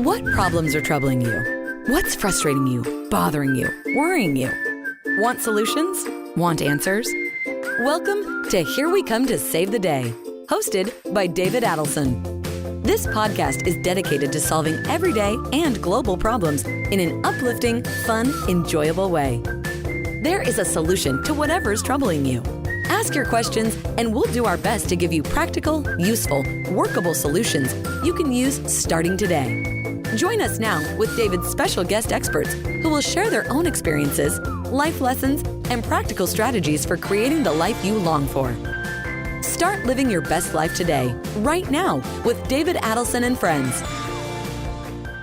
What problems are troubling you? What's frustrating you, bothering you, worrying you? Want solutions? Want answers? Welcome to Here We Come to Save the Day, hosted by David Adelson. This podcast is dedicated to solving everyday and global problems in an uplifting, fun, enjoyable way. There is a solution to whatever's troubling you. Ask your questions and we'll do our best to give you practical, useful, workable solutions you can use starting today. Join us now with David's special guest experts who will share their own experiences, life lessons, and practical strategies for creating the life you long for. Start living your best life today, right now, with David Adelson and friends.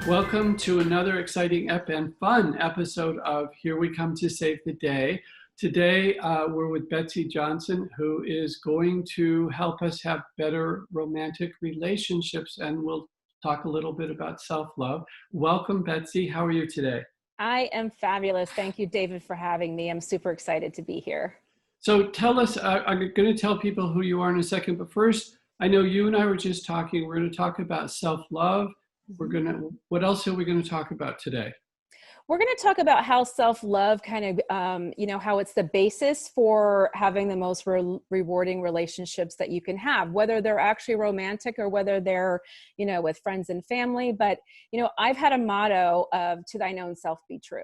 Welcome to another exciting and fun episode of Here We Come to Save the Day. Today, we're with Betsy Johnson, who is going to help us have better romantic relationships, and we'll talk a little bit about self-love. Welcome, Betsy. How are you today? I am fabulous. Thank you, David, for having me. I'm super excited to be here. So tell us, I'm going to tell people who you are in a second, but first, I know you and I were just talking. We're going to talk about self-love. What else are we going to talk about today? We're going to talk about how self-love kind of, how it's the basis for having the most rewarding relationships that you can have, whether they're actually romantic or whether they're, with friends and family. But, I've had a motto of to thine own self be true.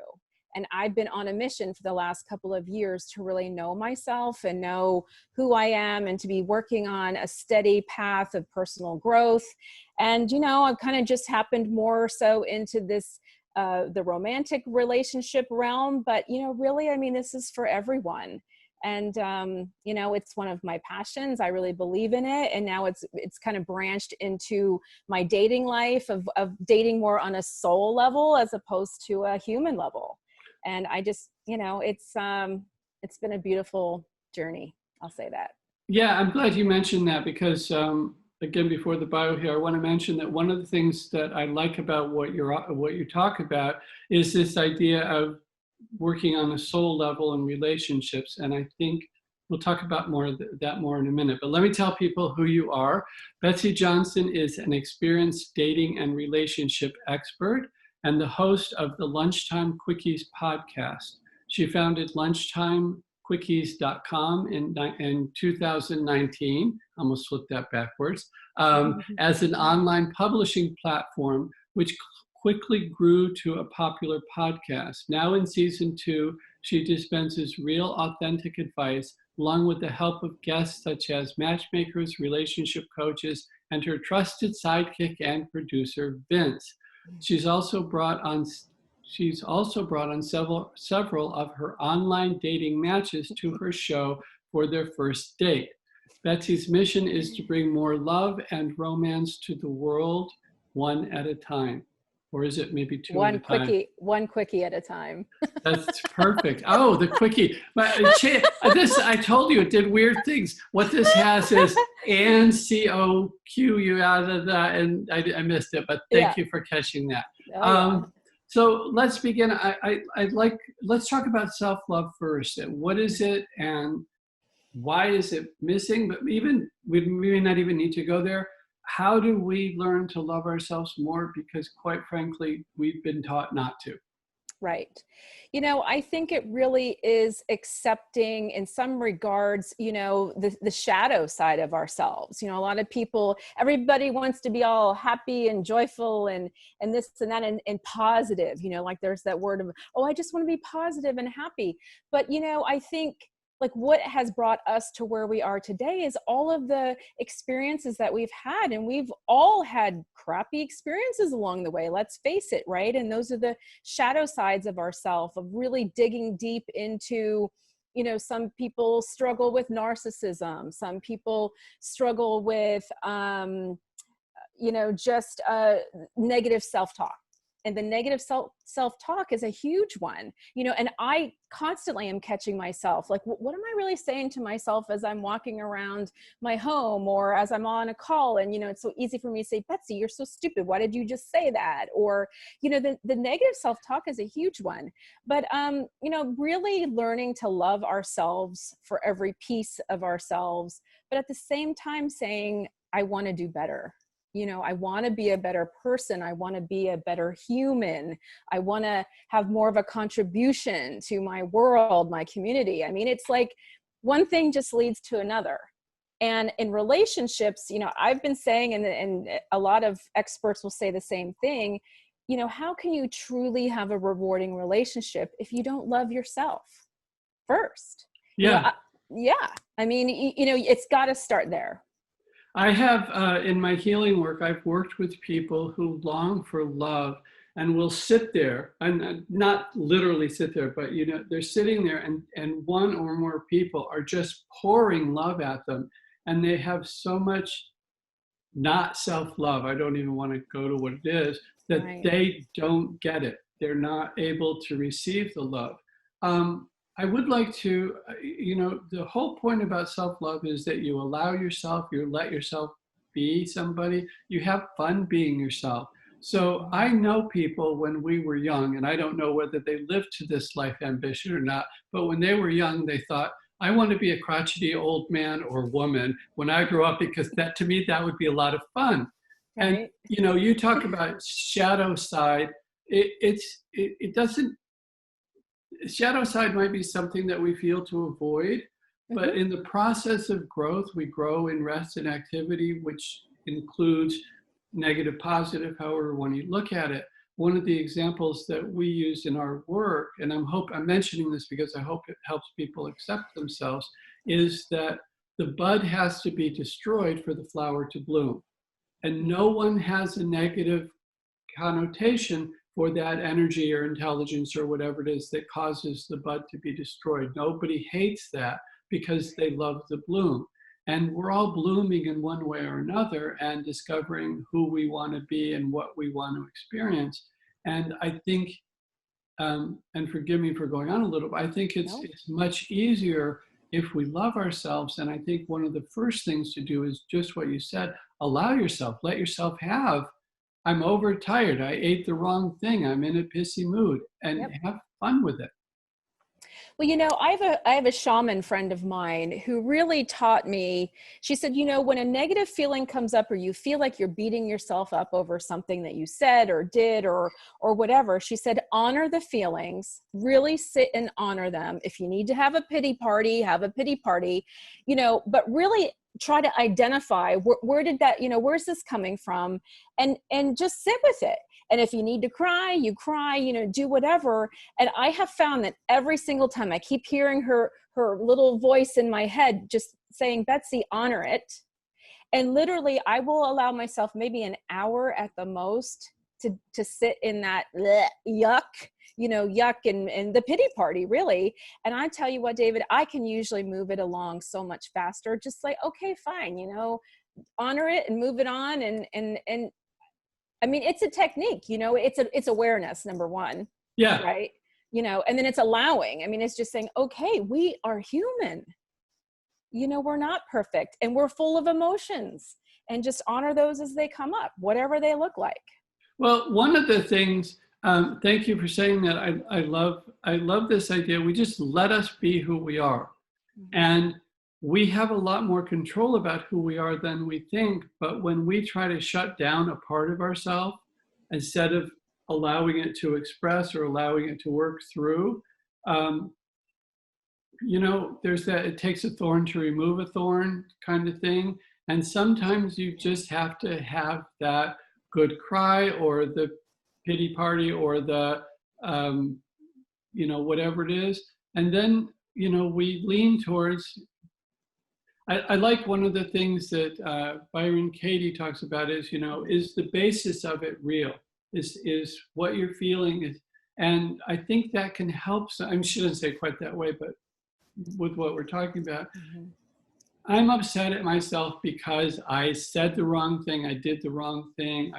And I've been on a mission for the last couple of years to really know myself and know who I am and to be working on a steady path of personal growth. And, I've kind of just happened more so into this the romantic relationship realm, but, really, this is for everyone. And, it's one of my passions. I really believe in it. And now it's kind of branched into my dating life of dating more on a soul level as opposed to a human level. And I just, it's been a beautiful journey. I'll say that. Yeah, I'm glad you mentioned that because, again, before the bio here, I want to mention that one of the things that I like about what you talk about is this idea of working on a soul level in relationships. And I think we'll talk about that more in a minute. But let me tell people who you are. Betsy Johnson is an experienced dating and relationship expert and the host of the Lunchtime Quickies Podcast. She founded lunchtimequickies.com in 2019, almost flipped that backwards, as an online publishing platform, which quickly grew to a popular podcast. Now in season 2, she dispenses real, authentic advice, along with the help of guests such as matchmakers, relationship coaches, and her trusted sidekick and producer, Vince. She's also brought on several of her online dating matches to her show for their first date. Betsy's mission is to bring more love and romance to the world one at a time. Or is it maybe two at a time? One quickie at a time. That's perfect. Oh, the quickie. But this, I told you, it did weird things. What this has is and COQ out of that, and I missed it, but thank you for catching that. So let's begin. Let's talk about self-love first. What is it and why is it missing? But we may not even need to go there. How do we learn to love ourselves more? Because quite frankly, we've been taught not to. Right. I think it really is accepting in some regards, the shadow side of ourselves. A lot of people, everybody wants to be all happy and joyful and this and that and positive, like there's that word of, I just want to be positive and happy. But, I think like what has brought us to where we are today is all of the experiences that we've had, and we've all had crappy experiences along the way. Let's face it, right? And those are the shadow sides of ourselves, of really digging deep into, some people struggle with narcissism. Some people struggle with, just negative self-talk. And the negative self-talk is a huge one, and I constantly am catching myself. Like, what am I really saying to myself as I'm walking around my home or as I'm on a call? And, it's so easy for me to say, Betsy, you're so stupid. Why did you just say that? Or, the negative self-talk is a huge one. But, really learning to love ourselves for every piece of ourselves, but at the same time saying, I want to do better. I want to be a better person. I want to be a better human. I want to have more of a contribution to my world, my community. I mean, it's like one thing just leads to another. And in relationships, I've been saying, and a lot of experts will say the same thing, how can you truly have a rewarding relationship if you don't love yourself first? Yeah. I mean, it's got to start there. I have, in my healing work, I've worked with people who long for love and will sit there, and not literally sit there, but, they're sitting there and one or more people are just pouring love at them. And they have so much not self-love, I don't even want to go to what it is, that Right. They don't get it. They're not able to receive the love. I would like to, the whole point about self-love is that you allow yourself, you let yourself be somebody, you have fun being yourself. So I know people when we were young, and I don't know whether they lived to this life ambition or not, but when they were young, they thought, I want to be a crotchety old man or woman when I grow up, because that, to me, that would be a lot of fun. Right. And, you talk about shadow side, it doesn't, shadow side might be something that we feel to avoid, but in the process of growth, we grow in rest and activity, which includes negative, positive, however one you look at it. One of the examples that we use in our work, and I'm mentioning this because I hope it helps people accept themselves, is that the bud has to be destroyed for the flower to bloom. And no one has a negative connotation for that energy or intelligence or whatever it is that causes the bud to be destroyed. Nobody hates that because they love the bloom. And we're all blooming in one way or another and discovering who we want to be and what we want to experience. And I think, and forgive me for going on a little, but I think it's much easier if we love ourselves. And I think one of the first things to do is just what you said, allow yourself, let yourself have, I'm overtired, I ate the wrong thing, I'm in a pissy mood, and have fun with it. Well, I have a shaman friend of mine who really taught me. She said, when a negative feeling comes up or you feel like you're beating yourself up over something that you said or did or whatever, she said, honor the feelings, really sit and honor them. If you need to have a pity party, have a pity party, but really try to identify where did that, where's this coming from, and just sit with it. And if you need to cry, you cry, do whatever. And I have found that every single time I keep hearing her little voice in my head, just saying, Betsy, honor it. And literally I will allow myself maybe an hour at the most to sit in that yuck and the pity party, really. And I tell you what, David, I can usually move it along so much faster. Just like, okay, fine, honor it and move it on. And I mean, it's a technique, it's awareness, number one. Yeah. Right. And then it's allowing. I mean, it's just saying, okay, we are human. We're not perfect and we're full of emotions, and just honor those as they come up, whatever they look like. Well, one of the things, thank you for saying that. I love this idea. We just let us be who we are. Mm-hmm. And we have a lot more control about who we are than we think. But when we try to shut down a part of ourselves, instead of allowing it to express or allowing it to work through, there's that it takes a thorn to remove a thorn kind of thing. And sometimes you just have to have that good cry or the pity party or the, whatever it is. And then, we lean towards, I like one of the things that Byron Katie talks about is, is the basis of it real? Is what you're feeling is, and I think that can help. I shouldn't say quite that way, but with what we're talking about, I'm upset at myself because I said the wrong thing, I did the wrong thing,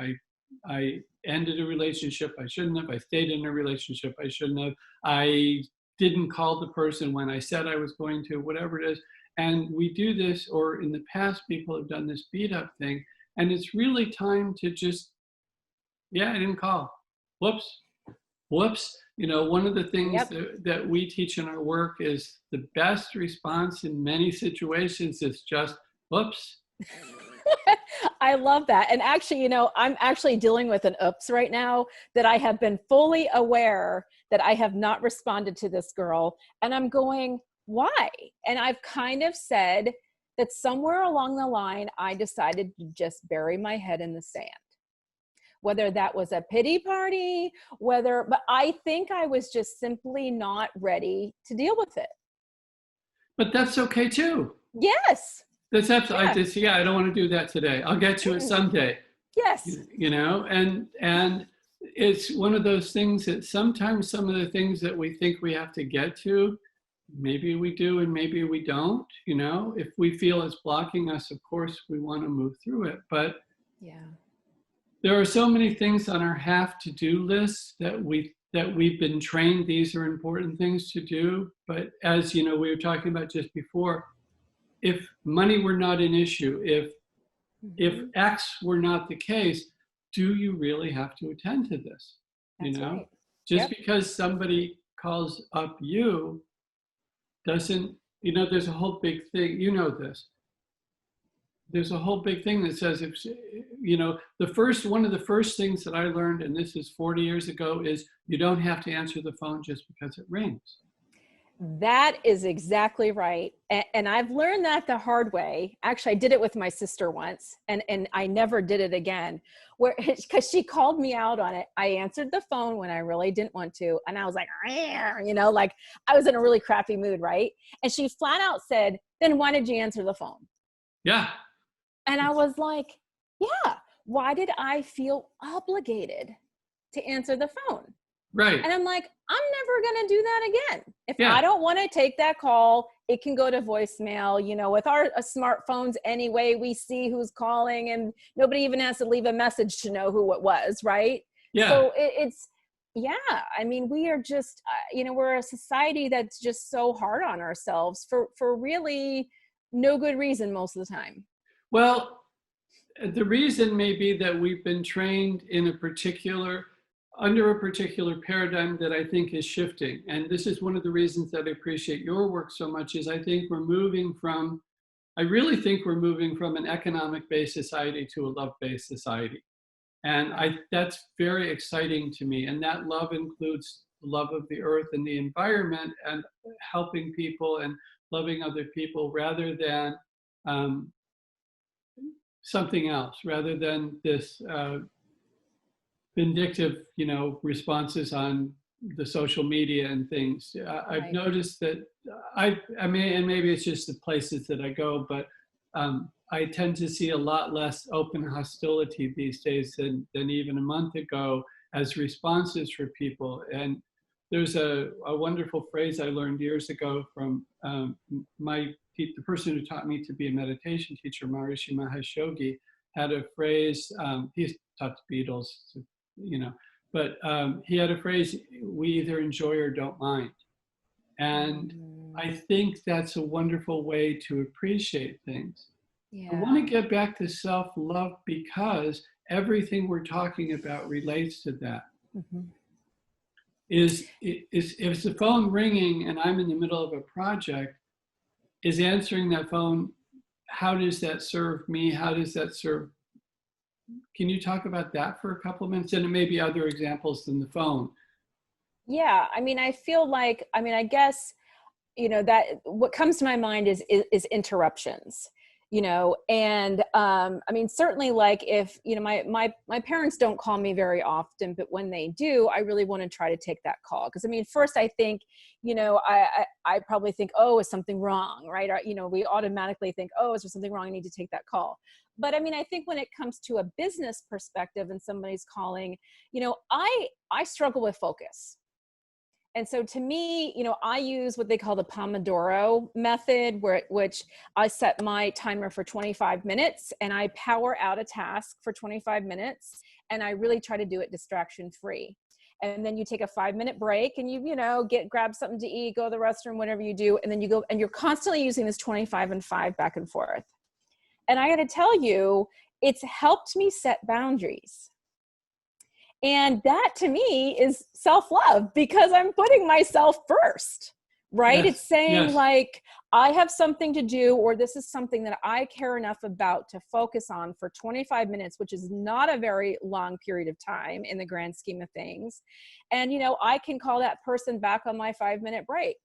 I ended a relationship I shouldn't have, I stayed in a relationship I shouldn't have, I didn't call the person when I said I was going to, whatever it is. And we do this, or in the past, people have done this beat up thing. And it's really time to just, I didn't call. Whoops. One of the things that we teach in our work is the best response in many situations is just, whoops. I love that. And actually, I'm actually dealing with an oops right now that I have been fully aware that I have not responded to this girl. And I'm going, why? And I've kind of said that somewhere along the line, I decided to just bury my head in the sand. Whether that was a pity party, but I think I was just simply not ready to deal with it. But that's okay too. Yes. That's absolutely, I don't want to do that today. I'll get to it someday. Yes. And it's one of those things that sometimes some of the things that we think we have to get to, maybe we do and maybe we don't. If we feel it's blocking us, of course we want to move through it. But there are so many things on our have to do list that we've been trained these are important things to do. But as we were talking about just before, if money were not an issue, if X were not the case, do you really have to attend to this? That's right. Just because somebody calls up you doesn't, there's a whole big thing, this. There's a whole big thing that says, one of the first things that I learned, and this is 40 years ago, is you don't have to answer the phone just because it rings. That is exactly right. And I've learned that the hard way. Actually, I did it with my sister once and I never did it again because she called me out on it. I answered the phone when I really didn't want to. And I was like, like I was in a really crappy mood. Right. And she flat out said, then why did you answer the phone? Yeah. And I was like, yeah, why did I feel obligated to answer the phone? Right. And I'm like, I'm never going to do that again. If I don't want to take that call, it can go to voicemail. With our smartphones anyway, we see who's calling and nobody even has to leave a message to know who it was. Right. Yeah. So we are just, we're a society that's just so hard on ourselves for really no good reason most of the time. Well, the reason may be that we've been trained under a particular paradigm that I think is shifting. And this is one of the reasons that I appreciate your work so much is I really think we're moving from an economic-based society to a love-based society. And that's very exciting to me. And that love includes love of the earth and the environment and helping people and loving other people rather than something else, rather than this vindictive, responses on the social media and things. I've noticed that and maybe it's just the places that I go, but I tend to see a lot less open hostility these days than even a month ago as responses for people. And there's a wonderful phrase I learned years ago from the person who taught me to be a meditation teacher, Maharishi Mahesh Yogi, had a phrase, he's taught the Beatles, but he had a phrase, we either enjoy or don't mind. And I think that's a wonderful way to appreciate things. Yeah. I want to get back to self-love because everything we're talking about relates to that. Mm-hmm. Is the phone ringing and I'm in the middle of a project, is answering that phone, how does that serve me? How does that serve? Can you talk about that for a couple of minutes? And maybe other examples than the phone. Yeah, I feel like, I guess, that what comes to my mind is interruptions. And certainly like if, my parents don't call me very often, but when they do, I really want to try to take that call. Cause first I think, I probably think, oh, is something wrong? Right. Or, we automatically think, oh, is there something wrong? I need to take that call. But I think when it comes to a business perspective and somebody's calling, I struggle with focus. And so to me, I use what they call the Pomodoro method, which I set my timer for 25 minutes and I power out a task for 25 minutes. And I really try to do it distraction free. And then you take a 5-minute break and you grab something to eat, go to the restroom, whatever you do. And then you go and you're constantly using this 25 and 5 back and forth. And I got to tell you, it's helped me set boundaries. And that to me is self-love because I'm putting myself first, right? Yes. It's saying Yes. like, I have something to do, or this is something that I care enough about to focus on for 25 minutes, which is not a very long period of time in the grand scheme of things. And, I can call that person back on my 5-minute break,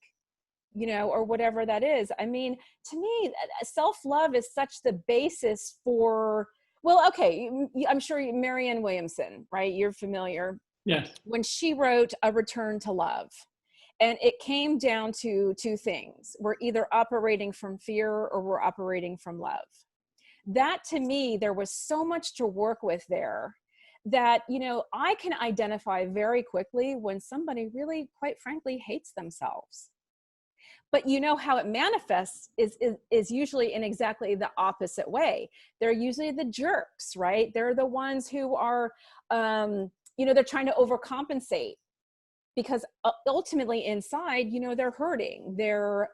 or whatever that is. I mean, to me, self-love is such the basis for, well, okay, I'm sure Marianne Williamson, right? You're familiar. Yes. When she wrote A Return to Love, and it came down to two things. We're either operating from fear or we're operating from love. That, to me, there was so much to work with there that, I can identify very quickly when somebody really, quite frankly, hates themselves. But how it manifests is usually in exactly the opposite way. They're usually the jerks, right? They're the ones who are, they're trying to overcompensate, because ultimately inside, they're hurting. They're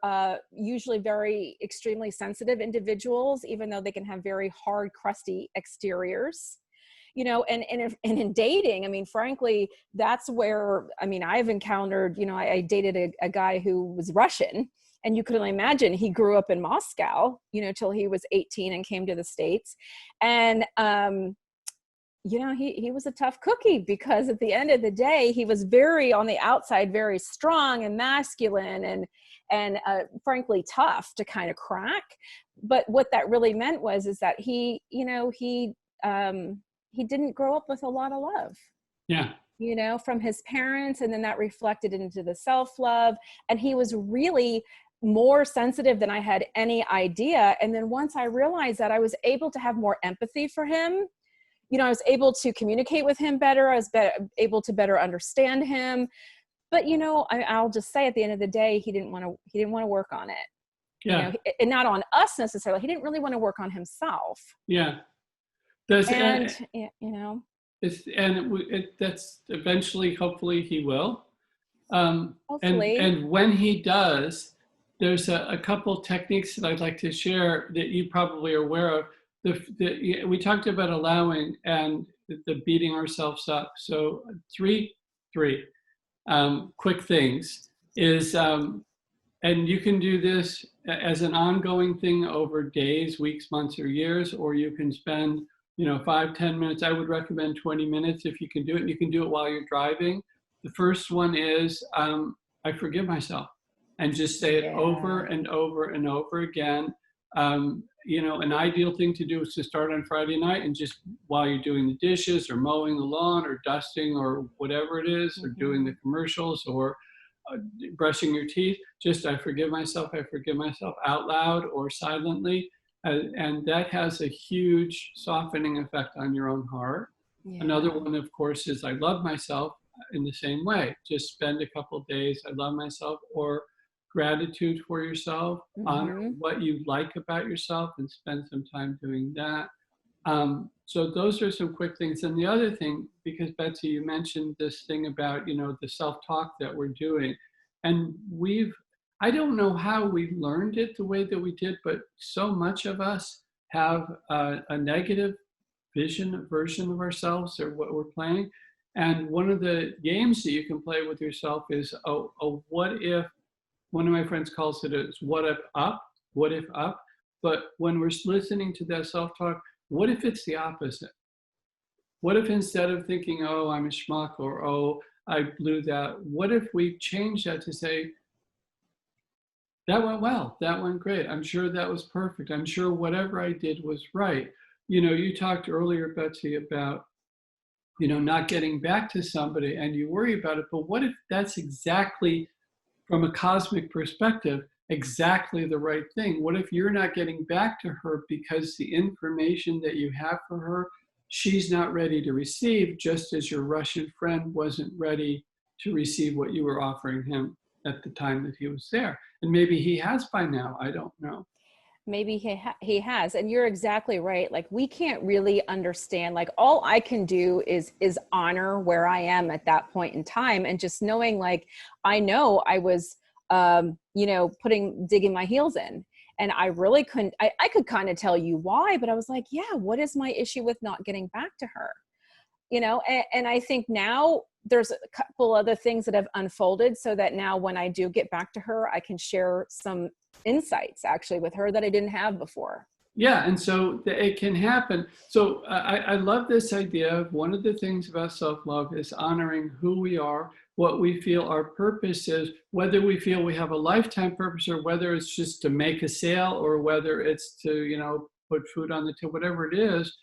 usually very extremely sensitive individuals, even though they can have very hard, crusty exteriors. And in dating, I mean, frankly, that's where, I've encountered, I dated a guy who was Russian, and you can only imagine he grew up in Moscow, till he was 18 and came to the States. And, he was a tough cookie, because at the end of the day, he was very, on the outside, very strong and masculine and frankly, tough to kind of crack. But what that really meant is that he didn't grow up with a lot of love. Yeah. From his parents, and then that reflected into the self-love. And he was really more sensitive than I had any idea. And then once I realized that, I was able to have more empathy for him. I was able to communicate with him better. I was able to better understand him. But, I'll just say, at the end of the day, he didn't want to work on it. Yeah. And not on us necessarily. He didn't really want to work on himself. Yeah. That's eventually, hopefully he will. Hopefully. And when he does, there's a couple techniques that I'd like to share that you probably are aware of. We talked about allowing and the beating ourselves up. So three quick things is, and you can do this as an ongoing thing over days, weeks, months, or years, or you can spend 5-10 minutes. I would recommend 20 minutes if you can do it. You can do it while you're driving. The first one is, I forgive myself, and just say it over and over and over again. An ideal thing to do is to start on Friday night, and just while you're doing the dishes or mowing the lawn or dusting or whatever it is, or doing the commercials or brushing your teeth, just I forgive myself out loud or silently. And that has a huge softening effect on your own heart. Yeah. Another one, of course, is I love myself in the same way. Just spend a couple of days, I love myself, or gratitude for yourself, honor what you like about yourself, and spend some time doing that. So those are some quick things. And the other thing, because Betsy, you mentioned this thing about, the self-talk that we're doing. And I don't know how we learned it the way that we did, but so much of us have a negative version of ourselves, or what we're playing. And one of the games that you can play with yourself is, what if, one of my friends calls it what if up. But when we're listening to that self-talk, what if it's the opposite? What if instead of thinking, oh, I'm a schmuck, or oh, I blew that, what if we change that to say, that went well, that went great, I'm sure that was perfect, I'm sure whatever I did was right. You talked earlier, Betsy, about not getting back to somebody, and you worry about it, but what if that's exactly, from a cosmic perspective, exactly the right thing? What if you're not getting back to her because the information that you have for her, she's not ready to receive, just as your Russian friend wasn't ready to receive what you were offering him at the time that he was there? And maybe he has by now, I don't know. Maybe he has. And you're exactly right. Like, we can't really understand, like, all I can do is honor where I am at that point in time. And just knowing, like, I know I was, digging my heels in, and I really couldn't, I could kind of tell you why, but I was like, yeah, what is my issue with not getting back to her? And I think now, there's a couple other things that have unfolded so that now when I do get back to her, I can share some insights actually with her that I didn't have before. Yeah, and so it can happen. So I love this idea of one of the things about self-love is honoring who we are, what we feel our purpose is, whether we feel we have a lifetime purpose or whether it's just to make a sale or whether it's to, put food on the table, whatever it is,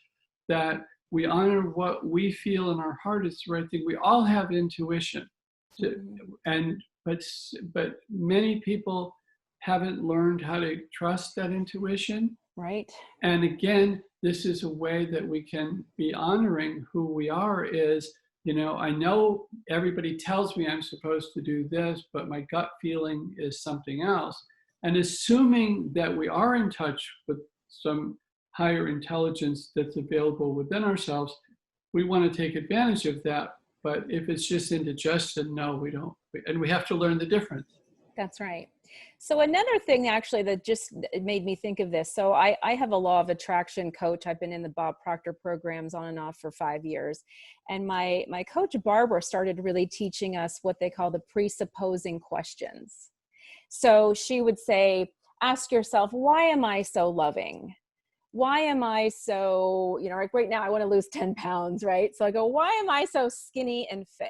that we honor what we feel in our heart is the right thing. We all have intuition, but many people haven't learned how to trust that intuition. Right. And again, this is a way that we can be honoring who we are is, I know everybody tells me I'm supposed to do this, but my gut feeling is something else. And assuming that we are in touch with some higher intelligence that's available within ourselves, we want to take advantage of that. But if it's just indigestion, no, we don't. And we have to learn the difference. That's right. So another thing actually that just made me think of this. So I have a law of attraction coach. I've been in the Bob Proctor programs on and off for 5 years. And my coach, Barbara, started really teaching us what they call the presupposing questions. So she would say, ask yourself, why am I so loving? Why am I so, like right now I want to lose 10 pounds, right? So I go, why am I so skinny and fit?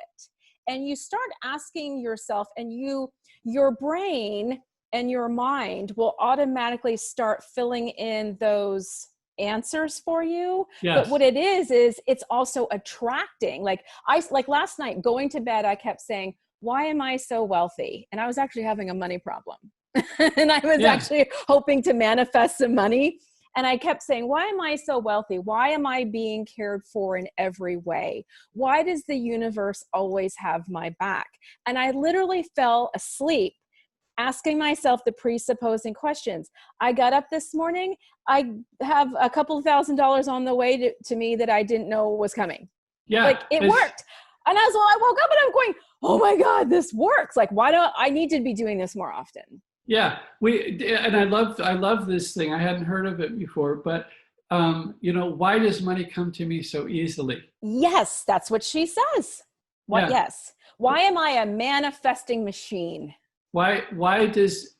And you start asking yourself, and your brain and your mind will automatically start filling in those answers for you. Yes. But what it is it's also attracting. Like last night going to bed, I kept saying, why am I so wealthy? And I was actually having a money problem. And I was actually hoping to manifest some money. And I kept saying, why am I so wealthy? Why am I being cared for in every way? Why does the universe always have my back? And I literally fell asleep asking myself the presupposing questions. I got up this morning. I have a couple of $1,000s on the way to me that I didn't know was coming. Yeah. Like it worked. And I woke up and I'm going, oh my God, this works. Like, why don't I need to be doing this more often? Yeah, and I love this thing. I hadn't heard of it before, but why does money come to me so easily? Yes, that's what she says. What? Yeah. Yes. Why am I a manifesting machine? Why does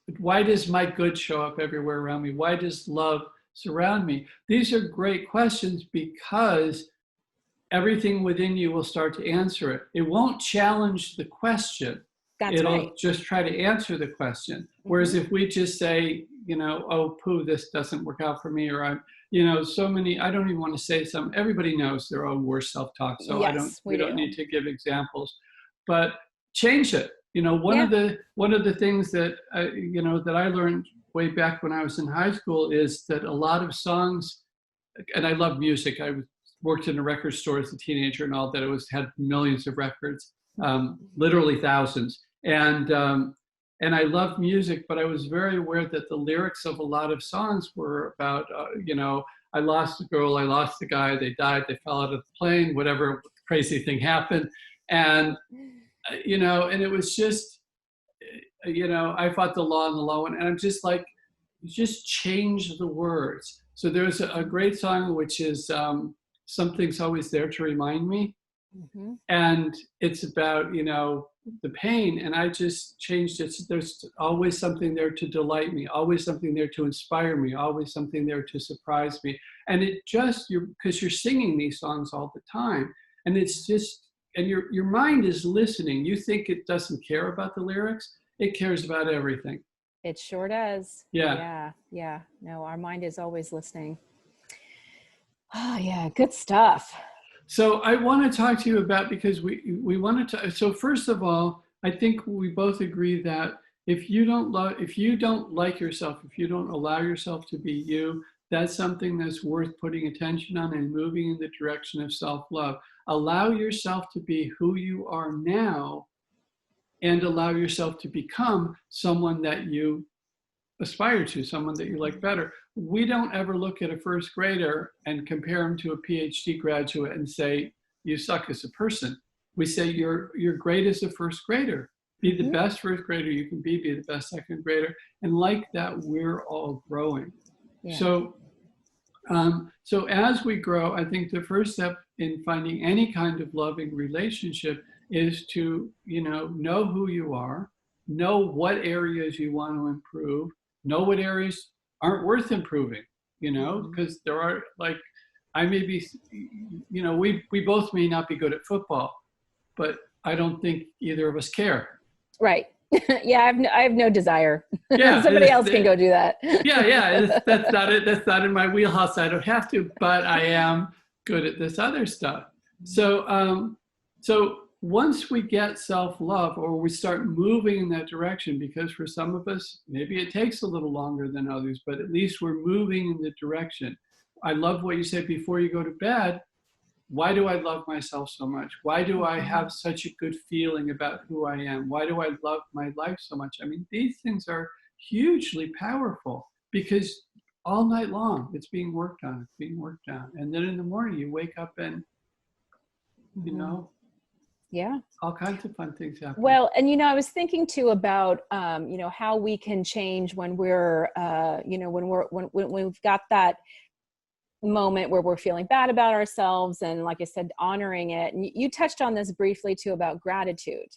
my good show up everywhere around me? Why does love surround me? These are great questions because everything within you will start to answer it. It won't challenge the question. It'll just try to answer the question. Whereas if we just say, oh, poo, this doesn't work out for me, or I don't even want to say some, everybody knows their own worst self-talk. So we don't need to give examples, but change it. One of the things that, that I learned way back when I was in high school is that a lot of songs, and I love music. I worked in a record store as a teenager and all that. Had millions of records, literally thousands. And I love music, but I was very aware that the lyrics of a lot of songs were about, I lost a girl, I lost a guy, they died, they fell out of the plane, whatever crazy thing happened. And, and it was just, I fought the law and the low one. And I'm just like, just change the words. So there's a great song, which is Something's Always There to Remind Me. Mm-hmm. And it's about, the pain, and I just changed it. There's always something there to delight me, always something there to inspire me, always something there to surprise me. And it just, because you're singing these songs all the time, and it's just, and your mind is listening. You think it doesn't care about the lyrics. It cares about everything. It sure does. Yeah. Yeah. No, our mind is always listening. Oh yeah, good stuff. So I want to talk to you about, because we wanted to, so first of all, I think we both agree that if you don't like yourself, if you don't allow yourself to be you, that's something that's worth putting attention on and moving in the direction of self-love. Allow yourself to be who you are now and allow yourself to become someone that you aspire to, someone that you like better. We don't ever look at a first grader and compare him to a PhD graduate and say, you suck as a person. We say you're great as a first grader. Be the best first grader you can be the best second grader. And like that, we're all growing. Yeah. So as we grow, I think the first step in finding any kind of loving relationship is to, know who you are, know what areas you want to improve, know what areas aren't worth improving, because there are, like, I may be, we both may not be good at football, but I don't think either of us care. Right. Yeah, I have no desire. Yeah, somebody else can go do that. Yeah. That's not it. That's not in my wheelhouse. I don't have to, but I am good at this other stuff. So, so once we get self-love, or we start moving in that direction, because for some of us, maybe it takes a little longer than others, but at least we're moving in the direction. I love what you said before you go to bed. Why do I love myself so much? Why do I have such a good feeling about who I am? Why do I love my life so much? I mean, these things are hugely powerful, because all night long it's being worked on, And then in the morning you wake up and, yeah, all kinds of fun things happen. Well, and I was thinking too about how we can change when we're when we've got that moment where we're feeling bad about ourselves, and like I said, honoring it. And you touched on this briefly too about gratitude,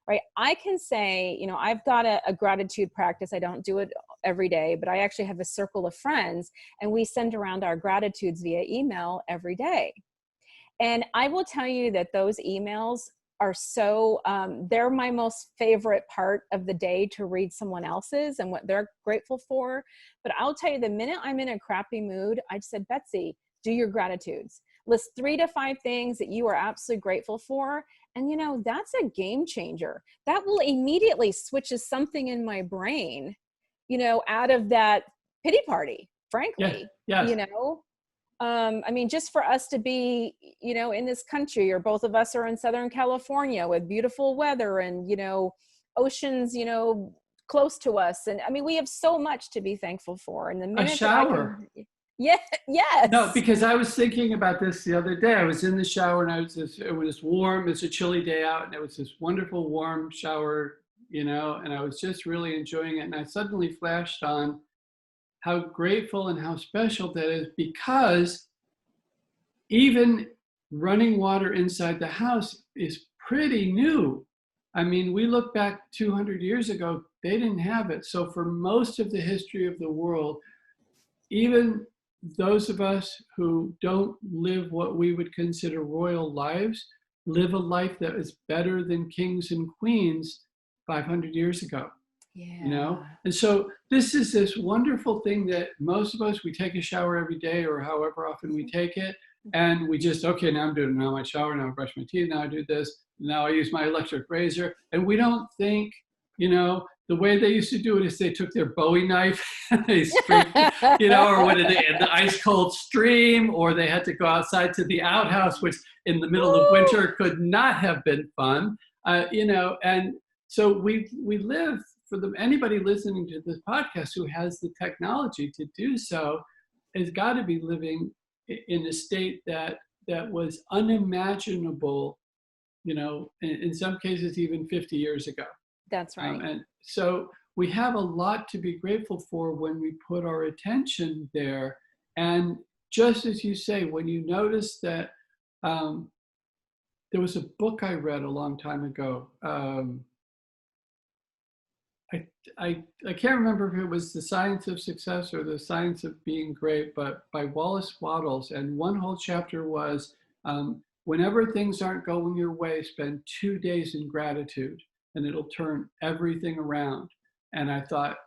right? I can say, I've got a gratitude practice. I don't do it every day, but I actually have a circle of friends, and we send around our gratitudes via email every day. And I will tell you that those emails are so, they're my most favorite part of the day to read someone else's and what they're grateful for. But I'll tell you, the minute I'm in a crappy mood, I just said, Betsy, do your gratitudes. List 3 to 5 things that you are absolutely grateful for. And that's a game changer. That will immediately switches something in my brain, out of that pity party, frankly. Yes. I mean, just for us to be, in this country, or both of us are in Southern California with beautiful weather and, oceans, close to us. And I mean, we have so much to be thankful for. And the minute a shower. Yes. No, because I was thinking about this the other day. I was in the shower, and it was warm. It's a chilly day out, and it was this wonderful warm shower, and I was just really enjoying it. And I suddenly flashed on how grateful and how special that is, because even running water inside the house is pretty new. I mean, we look back 200 years ago, they didn't have it. So for most of the history of the world, even those of us who don't live what we would consider royal lives, live a life that is better than kings and queens 500 years ago. Yeah. And so this is this wonderful thing that most of us, we take a shower every day, or however often we take it, and we just, okay, now I'm doing it. Now I shower, now I brush my teeth, now I do this, now I use my electric razor. And we don't think, the way they used to do it is they took their Bowie knife and they scraped, or what did they, in the ice cold stream, or they had to go outside to the outhouse, which in the middle of winter could not have been fun, and so we live, for anybody listening to this podcast who has the technology to do so, has got to be living in a state that was unimaginable, in some cases even 50 years ago. That's right. And so we have a lot to be grateful for when we put our attention there. And just as you say, when you notice that, there was a book I read a long time ago. I can't remember if it was The Science of Success or The Science of Being Great, but by Wallace Wattles. And one whole chapter was, whenever things aren't going your way, spend 2 days in gratitude, and it'll turn everything around. And I thought,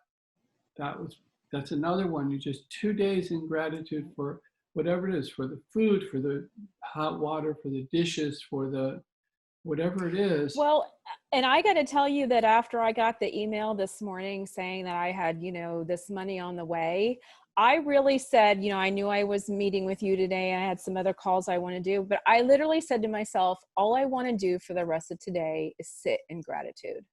that's another one. You just 2 days in gratitude for whatever it is, for the food, for the hot water, for the dishes, for the whatever it is. Well, and I got to tell you that after I got the email this morning saying that I had, this money on the way, I really said, I knew I was meeting with you today. I had some other calls I want to do, but I literally said to myself, all I want to do for the rest of today is sit in gratitude.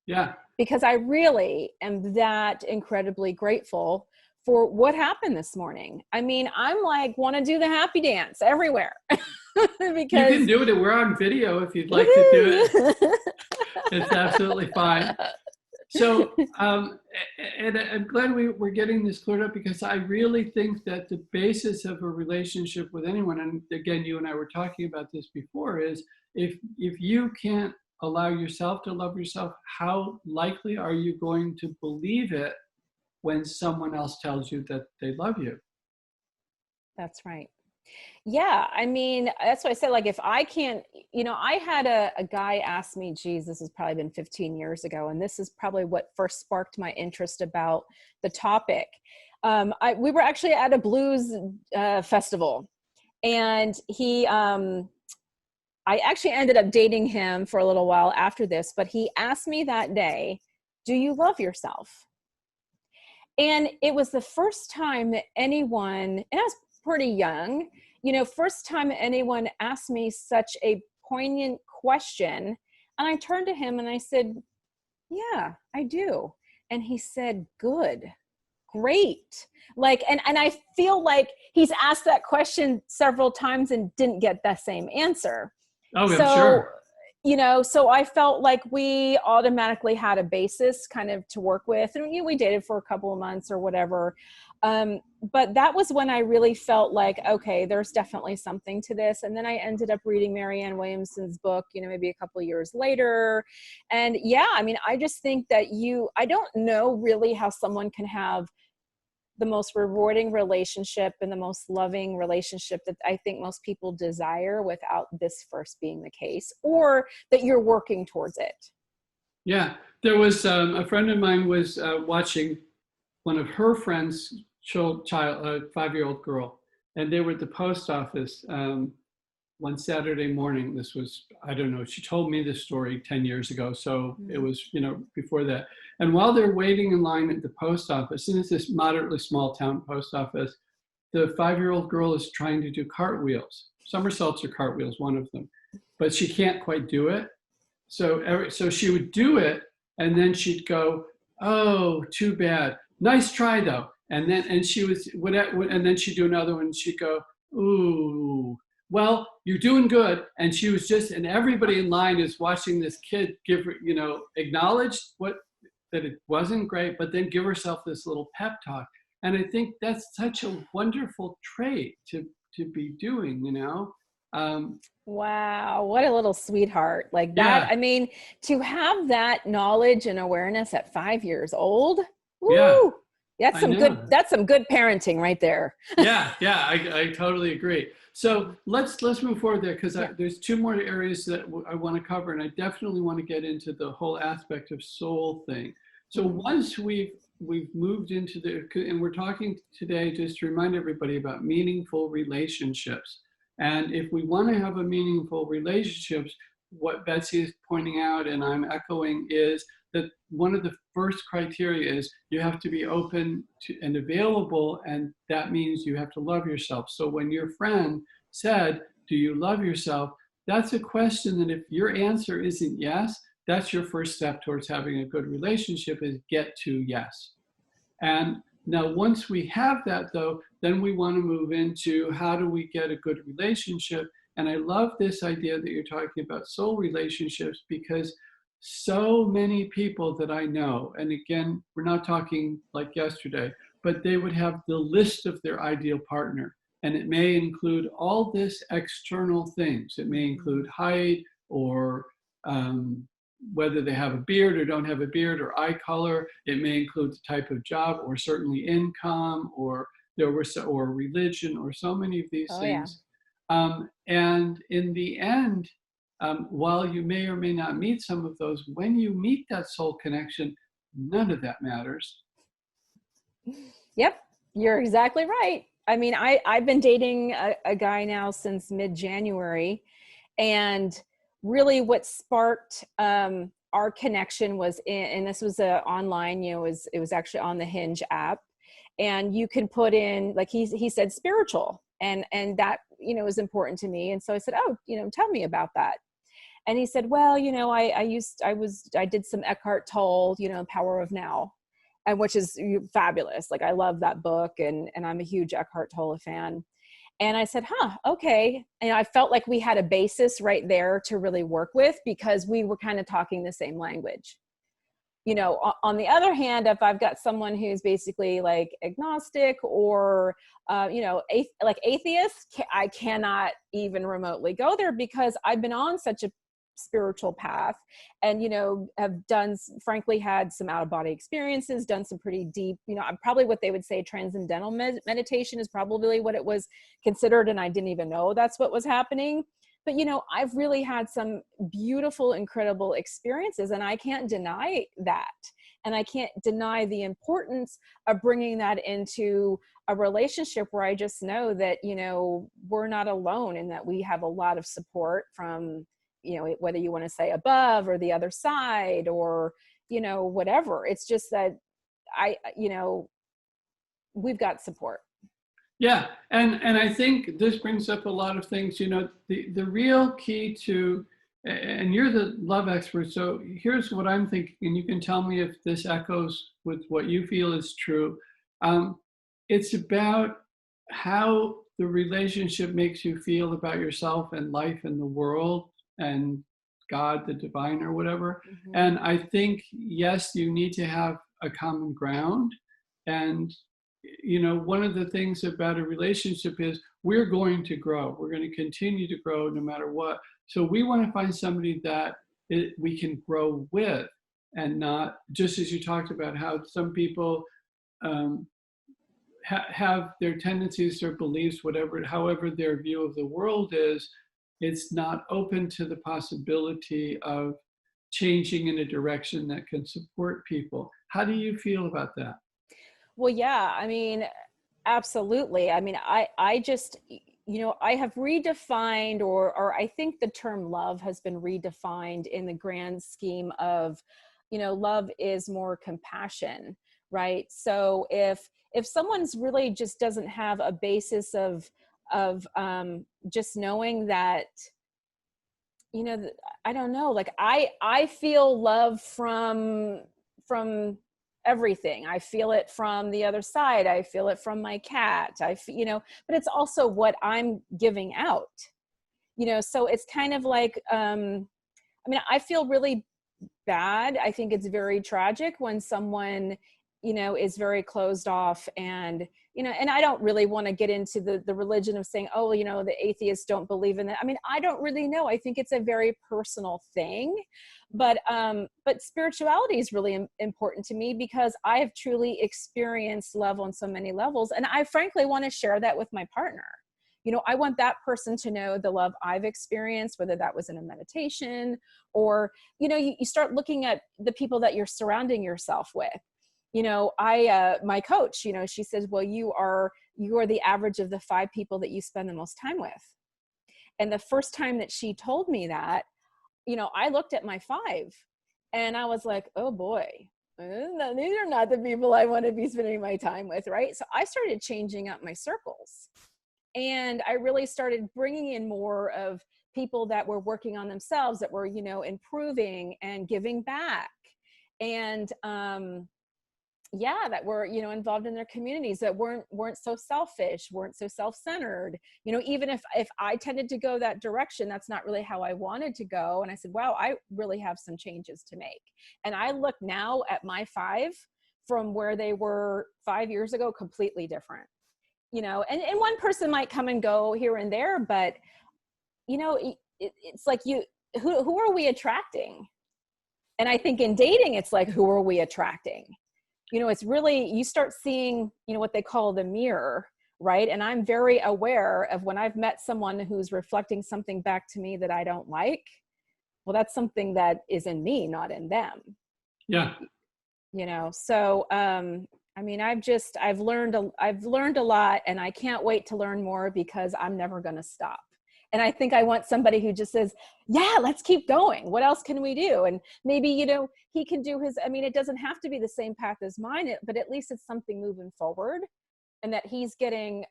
Yeah. Because I really am that incredibly grateful for what happened this morning. I mean, I'm like, want to do the happy dance everywhere. Because you can do it. We're on video if you'd like to do it. It's absolutely fine. So, and I'm glad we're getting this cleared up, because I really think that the basis of a relationship with anyone, and again, you and I were talking about this before, is if you can't allow yourself to love yourself, how likely are you going to believe it when someone else tells you that they love you? That's right. Yeah. I mean, that's why I said, like, if I can't, I had a guy ask me, geez, this has probably been 15 years ago. And this is probably what first sparked my interest about the topic. We were actually at a blues festival, and I actually ended up dating him for a little while after this, but he asked me that day, do you love yourself? And it was the first time that anyone, and I was pretty young, first time anyone asked me such a poignant question. And I turned to him and I said, yeah, I do. And he said, good, great. Like, and I feel like he's asked that question several times and didn't get that same answer. Oh, I'm sure. So I felt like we automatically had a basis kind of to work with. And we dated for a couple of months or whatever. But that was when I really felt like, okay, there's definitely something to this. And then I ended up reading Marianne Williamson's book, maybe a couple of years later. And yeah, I mean, I just think that I don't know really how someone can have the most rewarding relationship and the most loving relationship that I think most people desire without this first being the case, or that you're working towards it. Yeah, there was a friend of mine was watching one of her friends' child, a 5-year-old girl, and they were at the post office one Saturday morning. This was, I don't know, she told me this story 10 years ago, so it was, before that. And while they're waiting in line at the post office, and it's this moderately small town post office, the 5-year-old girl is trying to do cartwheels. Somersaults or cartwheels, one of them, but she can't quite do it. So she would do it, and then she'd go, oh, too bad. Nice try though. And then she'd do another one, and she'd go, ooh, well, you're doing good. And she was and everybody in line is watching this kid acknowledge that it wasn't great, but then give herself this little pep talk. And I think that's such a wonderful trait to be doing, Wow, what a little sweetheart. Like that. Yeah. I mean, to have that knowledge and awareness at 5 years old, woo, yeah. That's some good parenting right there. Yeah, I totally agree. So let's move forward there, because there's 2 more areas that I want to cover, and I definitely want to get into the whole aspect of soul thing. So once we've moved into and we're talking today just to remind everybody about meaningful relationships. And if we want to have a meaningful relationships, what Betsy is pointing out, and I'm echoing, is that one of the first criteria is you have to be open to and available, and that means you have to love yourself. So when your friend said, do you love yourself? That's a question that if your answer isn't yes, that's your first step towards having a good relationship, is get to yes. And now once we have that though, then we want to move into how do we get a good relationship. And I love this idea that you're talking about soul relationships, because so many people that I know, and again, we're not talking like yesterday, but they would have the list of their ideal partner. And it may include all this external things. It may include height, or whether they have a beard or don't have a beard, or eye color. It may include the type of job, or certainly income, or religion, or so many of these things. Yeah. And in the end, while you may or may not meet some of those, when you meet that soul connection, none of that matters. Yep, you're exactly right. I mean, I've been dating a guy now since mid-January, and really what sparked our connection was and this was online, it was actually on the Hinge app, and you can put in, like he said, spiritual, and that, was important to me. And so I said, oh, tell me about that. And he said, well, I did some Eckhart Tolle, Power of Now, and which is fabulous. Like, I love that book, and I'm a huge Eckhart Tolle fan. And I said, okay. And I felt like we had a basis right there to really work with, because we were kind of talking the same language. On the other hand, if I've got someone who's basically like agnostic or, like atheist, I cannot even remotely go there because I've been on such a spiritual path and, have done, frankly, had some out of body experiences, done some pretty deep, I'm probably what they would say transcendental meditation is probably what it was considered. And I didn't even know that's what was happening. But, I've really had some beautiful, incredible experiences, and I can't deny that. And I can't deny the importance of bringing that into a relationship where I just know that, we're not alone and that we have a lot of support from, whether you want to say above or the other side or, whatever. It's just that we've got support. Yeah, and I think this brings up a lot of things. The real key to, and you're the love expert, so here's what I'm thinking, and you can tell me if this echoes with what you feel is true. It's about how the relationship makes you feel about yourself and life and the world and God, the divine, or whatever. Mm-hmm. And I think, yes, you need to have a common ground. And one of the things about a relationship is we're going to grow. We're going to continue to grow no matter what. So we want to find somebody that we can grow with, and not just as you talked about how some people have their tendencies, their beliefs, however their view of the world is, it's not open to the possibility of changing in a direction that can support people. How do you feel about that? Well, yeah, absolutely. I just, I have redefined or I think the term love has been redefined in the grand scheme of, love is more compassion, right? So if someone's really just doesn't have a basis of just knowing that, I don't know, like I feel love from everything. I feel it from the other side. I feel it from my cat. But it's also what I'm giving out, so it's kind of like, I feel really bad. I think it's very tragic when someone, is very closed off and, and I don't really want to get into the religion of saying, oh, the atheists don't believe in that. I don't really know. I think it's a very personal thing, but spirituality is really important to me because I have truly experienced love on so many levels. And I frankly want to share that with my partner. I want that person to know the love I've experienced, whether that was in a meditation or, you start looking at the people that you're surrounding yourself with. My coach, she says, well, you are the average of the 5 people that you spend the most time with. And the first time that she told me that, I looked at my 5 and I was like, oh boy, these are not the people I want to be spending my time with. Right. So I started changing up my circles and I really started bringing in more of people that were working on themselves, that were, improving and giving back. And, that were, involved in their communities, that weren't so selfish, weren't so self-centered. Even if I tended to go that direction, that's not really how I wanted to go. And I said, wow, I really have some changes to make. And I look now at my 5 from where they were 5 years ago, completely different, and one person might come and go here and there, but it's like who are we attracting? And I think in dating, it's like, who are we attracting? It's really, you start seeing, what they call the mirror, right? And I'm very aware of when I've met someone who's reflecting something back to me that I don't like. Well, that's something that is in me, not in them. Yeah. So, I've learned a lot, and I can't wait to learn more because I'm never going to stop. And I think I want somebody who just says, yeah, let's keep going. What else can we do? And maybe, he can do his, it doesn't have to be the same path as mine, but at least it's something moving forward, and that he's getting,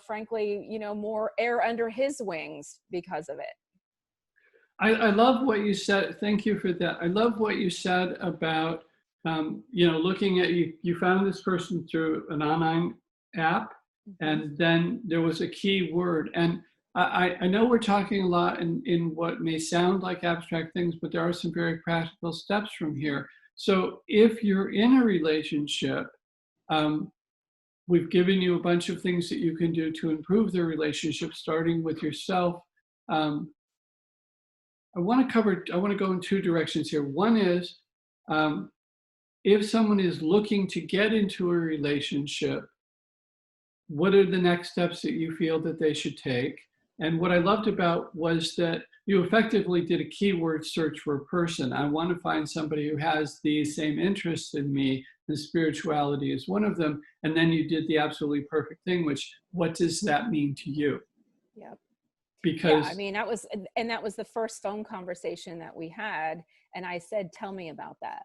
frankly, more air under his wings because of it. I love what you said. Thank you for that. I love what you said about, looking at, you found this person through an online app, and then there was a key word. And I know we're talking a lot in what may sound like abstract things, but there are some very practical steps from here. So if you're in a relationship, we've given you a bunch of things that you can do to improve the relationship, starting with yourself. I want to go in two directions here. One is, if someone is looking to get into a relationship, what are the next steps that you feel that they should take? And what I loved about was that you effectively did a keyword search for a person. I want to find somebody who has the same interests in me, and spirituality is one of them. And then you did the absolutely perfect thing, which, what does that mean to you? Yep. Because yeah, I mean, that was the first phone conversation that we had. And I said, tell me about that.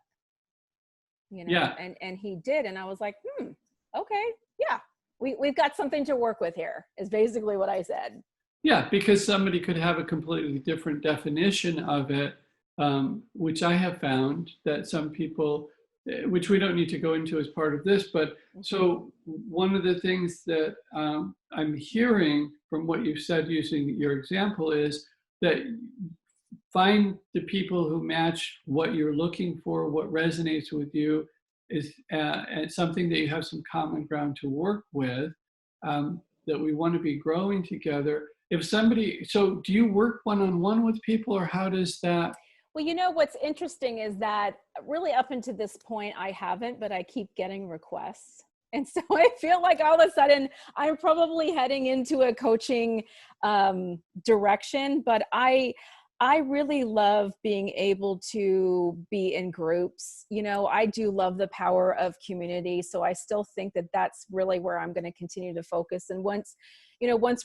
Yeah. And he did. And I was like, okay, yeah, we've got something to work with here, is basically what I said. Yeah, because somebody could have a completely different definition of it, which I have found that some people, which we don't need to go into as part of this, but so one of the things that I'm hearing from what you've said using your example is that find the people who match what you're looking for, what resonates with you, is something that you have some common ground to work with, that we want to be growing together. So do you work one-on-one with people, or how does that? Well, what's interesting is that really up until this point, I haven't, but I keep getting requests. And so I feel like all of a sudden I'm probably heading into a coaching direction, but I really love being able to be in groups. I do love the power of community. So I still think that that's really where I'm going to continue to focus. And once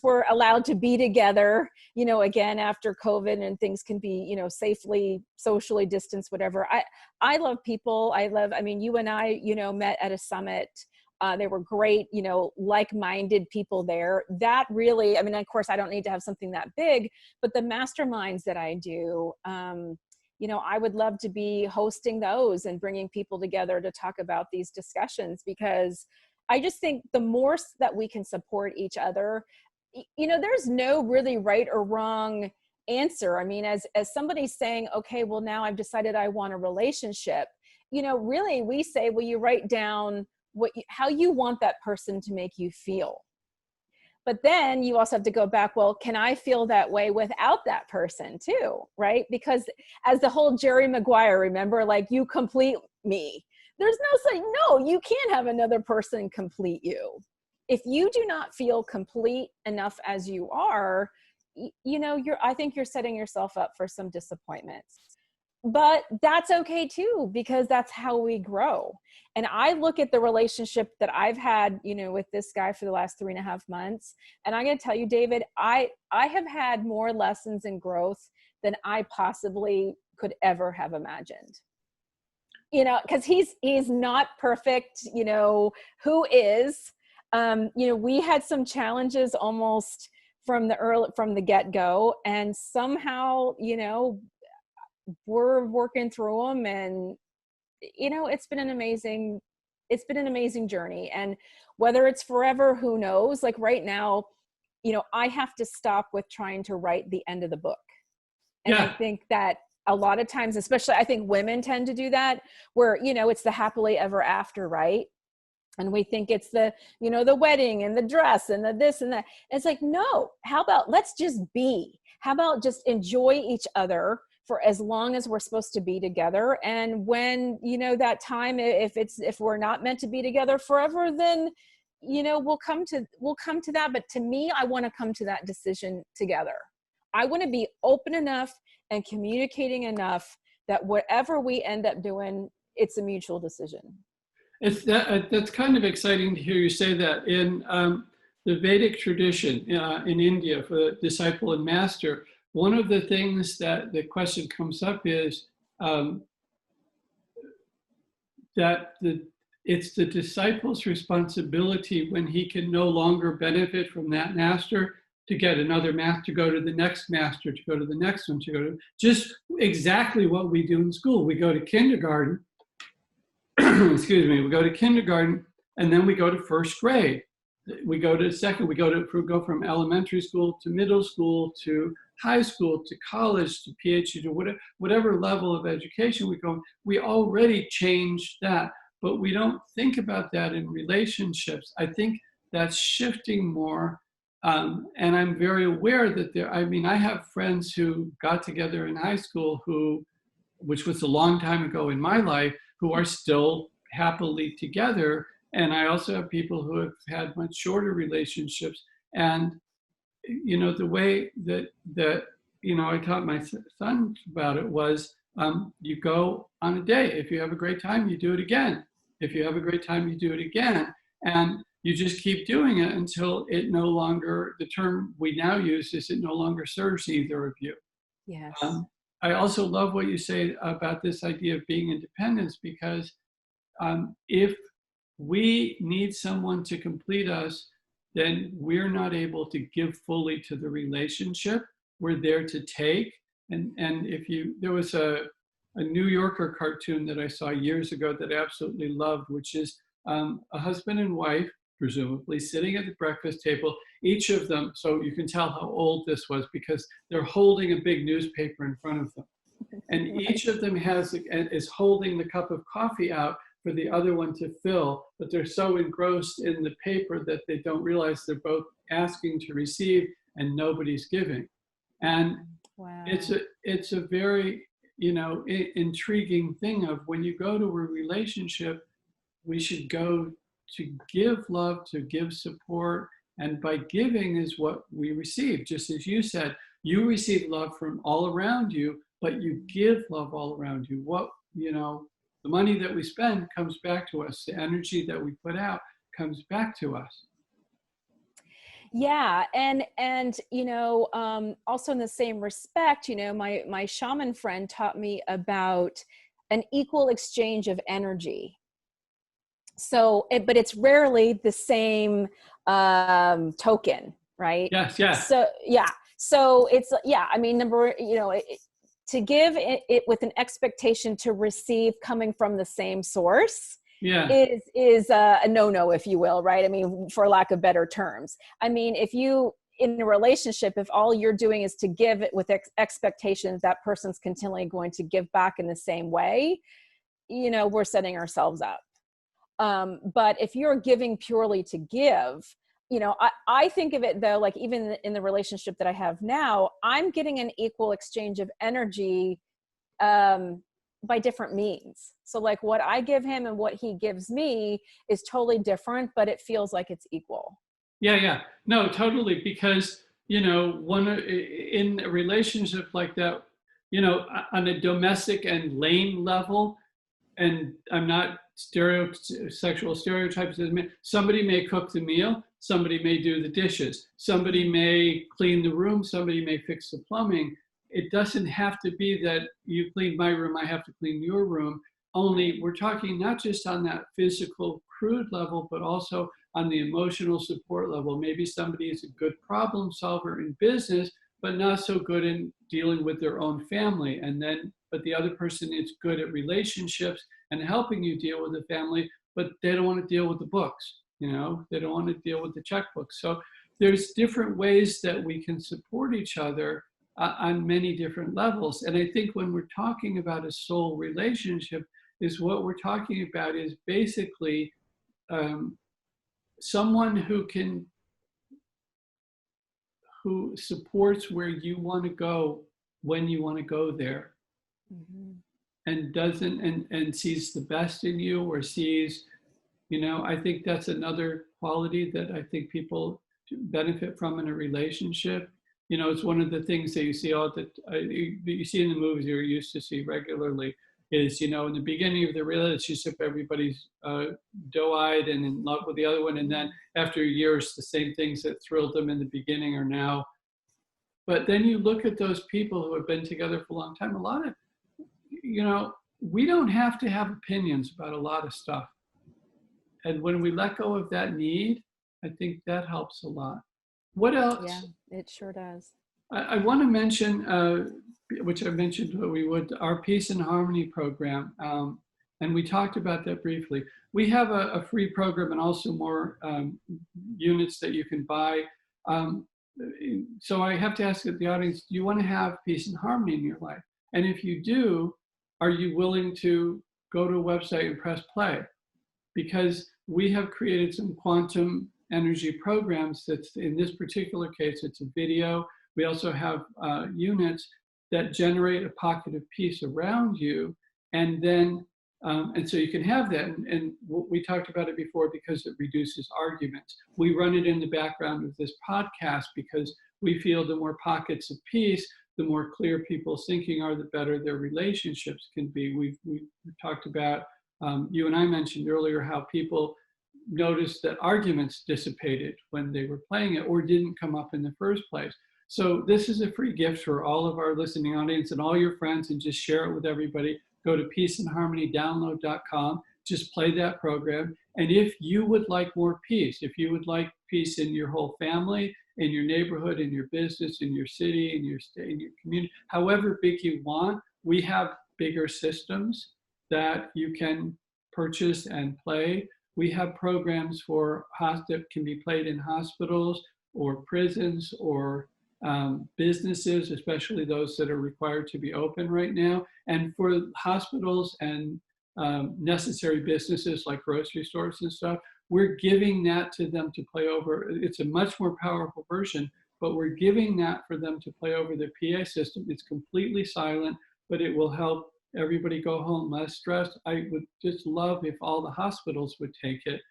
we're allowed to be together, again, after COVID and things can be, safely, socially distanced, whatever. I love people. You and I, met at a summit. They were great, like-minded people there. That really, of course, I don't need to have something that big, but the masterminds that I do, I would love to be hosting those and bringing people together to talk about these discussions, because I just think the more that we can support each other, there's no really right or wrong answer. As somebody's saying, okay, well, now I've decided I want a relationship, really we say, well, you write down how you want that person to make you feel. But then you also have to go back, well, can I feel that way without that person too, right? Because as the whole Jerry Maguire, remember, like, you complete me. There's no, you can't have another person complete you. If you do not feel complete enough as you are, I think you're setting yourself up for some disappointments. But that's okay too, because that's how we grow. And I look at the relationship that I've had, with this guy for the last 3.5 months. And I'm going to tell you, David, I have had more lessons in growth than I possibly could ever have imagined. Because he's not perfect, who is, we had some challenges almost from the get-go, and somehow, we're working through them, and it's been an amazing journey. And whether it's forever, who knows? Like right now, I have to stop with trying to write the end of the book. And I think that a lot of times, especially I think women tend to do that, where it's the happily ever after, right? And we think it's the the wedding and the dress and the this and that. It's like, no, how about let's just be? How about just enjoy each other for as long as we're supposed to be together? And when that time, if we're not meant to be together forever, then we'll come to that. But to me, I want to come to that decision together. I want to be open enough and communicating enough that whatever we end up doing, it's a mutual decision. That's kind of exciting to hear you say that. In the Vedic tradition in India, for the disciple and master, one of the things that the question comes up is that it's the disciple's responsibility, when he can no longer benefit from that master, to get another master, to go to the next master, to go to the next one, to go to just exactly what we do in school. We go to kindergarten, excuse me, we go to kindergarten, and then we go to first grade. We go to second, we go from elementary school to middle school to high school to college to PhD to whatever level of education we go, we already changed that. But we don't think about that in relationships. I think that's shifting more. And I'm very aware that I have friends who got together in high school which was a long time ago in my life, who are still happily together. And I also have people who have had much shorter relationships. And, the way that I taught my son about it was, you go on a date. If you have a great time, you do it again. If you have a great time, you do it again. And you just keep doing it until it no longer, the term we now use is it no longer serves either of you. Yes. I also love what you say about this idea of being independent, because if we need someone to complete us, then we're not able to give fully to the relationship. We're there to take. And there was a New Yorker cartoon that I saw years ago that I absolutely loved, which is a husband and wife, presumably, sitting at the breakfast table, each of them, so you can tell how old this was because they're holding a big newspaper in front of them. And each of them is holding the cup of coffee out for the other one to fill, but they're so engrossed in the paper that they don't realize they're both asking to receive and nobody's giving. And wow. It's a very, intriguing thing of when you go to a relationship, we should go to give love, to give support. And by giving is what we receive. Just as you said, you receive love from all around you, but you give love all around you. The money that we spend comes back to us. The energy that we put out comes back to us. Yeah. And also in the same respect, my shaman friend taught me about an equal exchange of energy. So, but it's rarely the same token, right? Yes. So, yeah. So it's, to give it with an expectation to receive coming from the same source is a no-no, if you will, right? I mean, for lack of better terms. I mean, if you, in a relationship, if all you're doing is to give it with expectations that person's continually going to give back in the same way, we're setting ourselves up. But if you're giving purely to give, I think of it though, like even in the relationship that I have now, I'm getting an equal exchange of energy by different means. So like what I give him and what he gives me is totally different, but it feels like it's equal. Yeah. No, totally. Because, in a relationship like that, on a domestic and lane level, and I'm not sexual stereotypes, somebody may cook the meal, somebody may do the dishes, somebody may clean the room, somebody may fix the plumbing. It doesn't have to be that you clean my room, I have to clean your room. Only we're talking not just on that physical, crude level, but also on the emotional support level. Maybe somebody is a good problem solver in business, but not so good in dealing with their own family. But the other person is good at relationships and helping you deal with the family, but they don't want to deal with the books. They don't want to deal with the checkbook. So there's different ways that we can support each other on many different levels. And I think when we're talking about a soul relationship, is what we're talking about is basically someone who supports where you want to go when you want to go there. Mm-hmm. And doesn't and sees the best in you, or sees, I think that's another quality that I think people benefit from in a relationship. It's one of the things that you see you see in the movies you're used to see regularly is, in the beginning of the relationship, everybody's doe-eyed and in love with the other one. And then after years, the same things that thrilled them in the beginning are now. But then you look at those people who have been together for a long time, a lot of, we don't have to have opinions about a lot of stuff. And when we let go of that need, I think that helps a lot. What else? Yeah, it sure does. I want to mention, which I mentioned we would, our Peace and Harmony program. And we talked about that briefly. We have a free program and also more units that you can buy. so I have to ask the audience, do you want to have peace and harmony in your life? And if you do, are you willing to go to a website and press play? Because we have created some quantum energy programs that's, in this particular case, it's a video. We also have units that generate a pocket of peace around you. And then, and so you can have that. And we talked about it before because it reduces arguments. We run it in the background of this podcast because we feel the more pockets of peace, the more clear people's thinking are, the better their relationships can be. We've talked about, you and I mentioned earlier how people noticed that arguments dissipated when they were playing it or didn't come up in the first place. So this is a free gift for all of our listening audience and all your friends, and just share it with everybody. Go to peaceandharmonydownload.com, just play that program. And if you would like more peace, if you would like peace in your whole family, in your neighborhood, in your business, in your city, in your state, in your community, however big you want, we have bigger systems that you can purchase and play. We have programs for that can be played in hospitals or prisons or businesses, especially those that are required to be open right now. And for hospitals and necessary businesses like grocery stores and stuff, we're giving that to them to play over. It's a much more powerful version, but we're giving that for them to play over their PA system. It's completely silent, but it will help everybody go home less stressed. I would just love if all the hospitals would take it.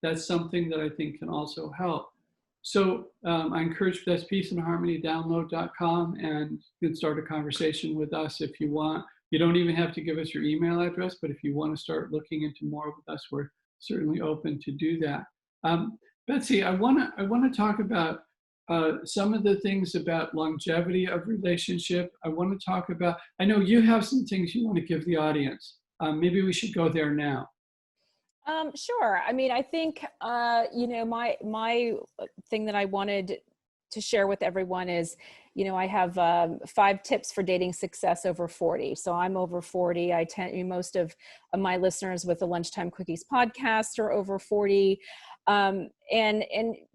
That's something that I think can also help. So I encourage that's peaceandharmonydownload.com, and you can start a conversation with us if you want. You don't even have to give us your email address, but if you want to start looking into more with us, we're certainly open to do that. Betsy, I want to talk about some of the things about longevity of relationship. I want to talk about, I know you have some things you want to give the audience. Maybe we should go there now. Sure. I mean, I think, my thing that I wanted to share with everyone is, I have 5 tips for dating success over 40. So I'm over 40. Most of my listeners with the Lunchtime Quickies podcast are over 40. And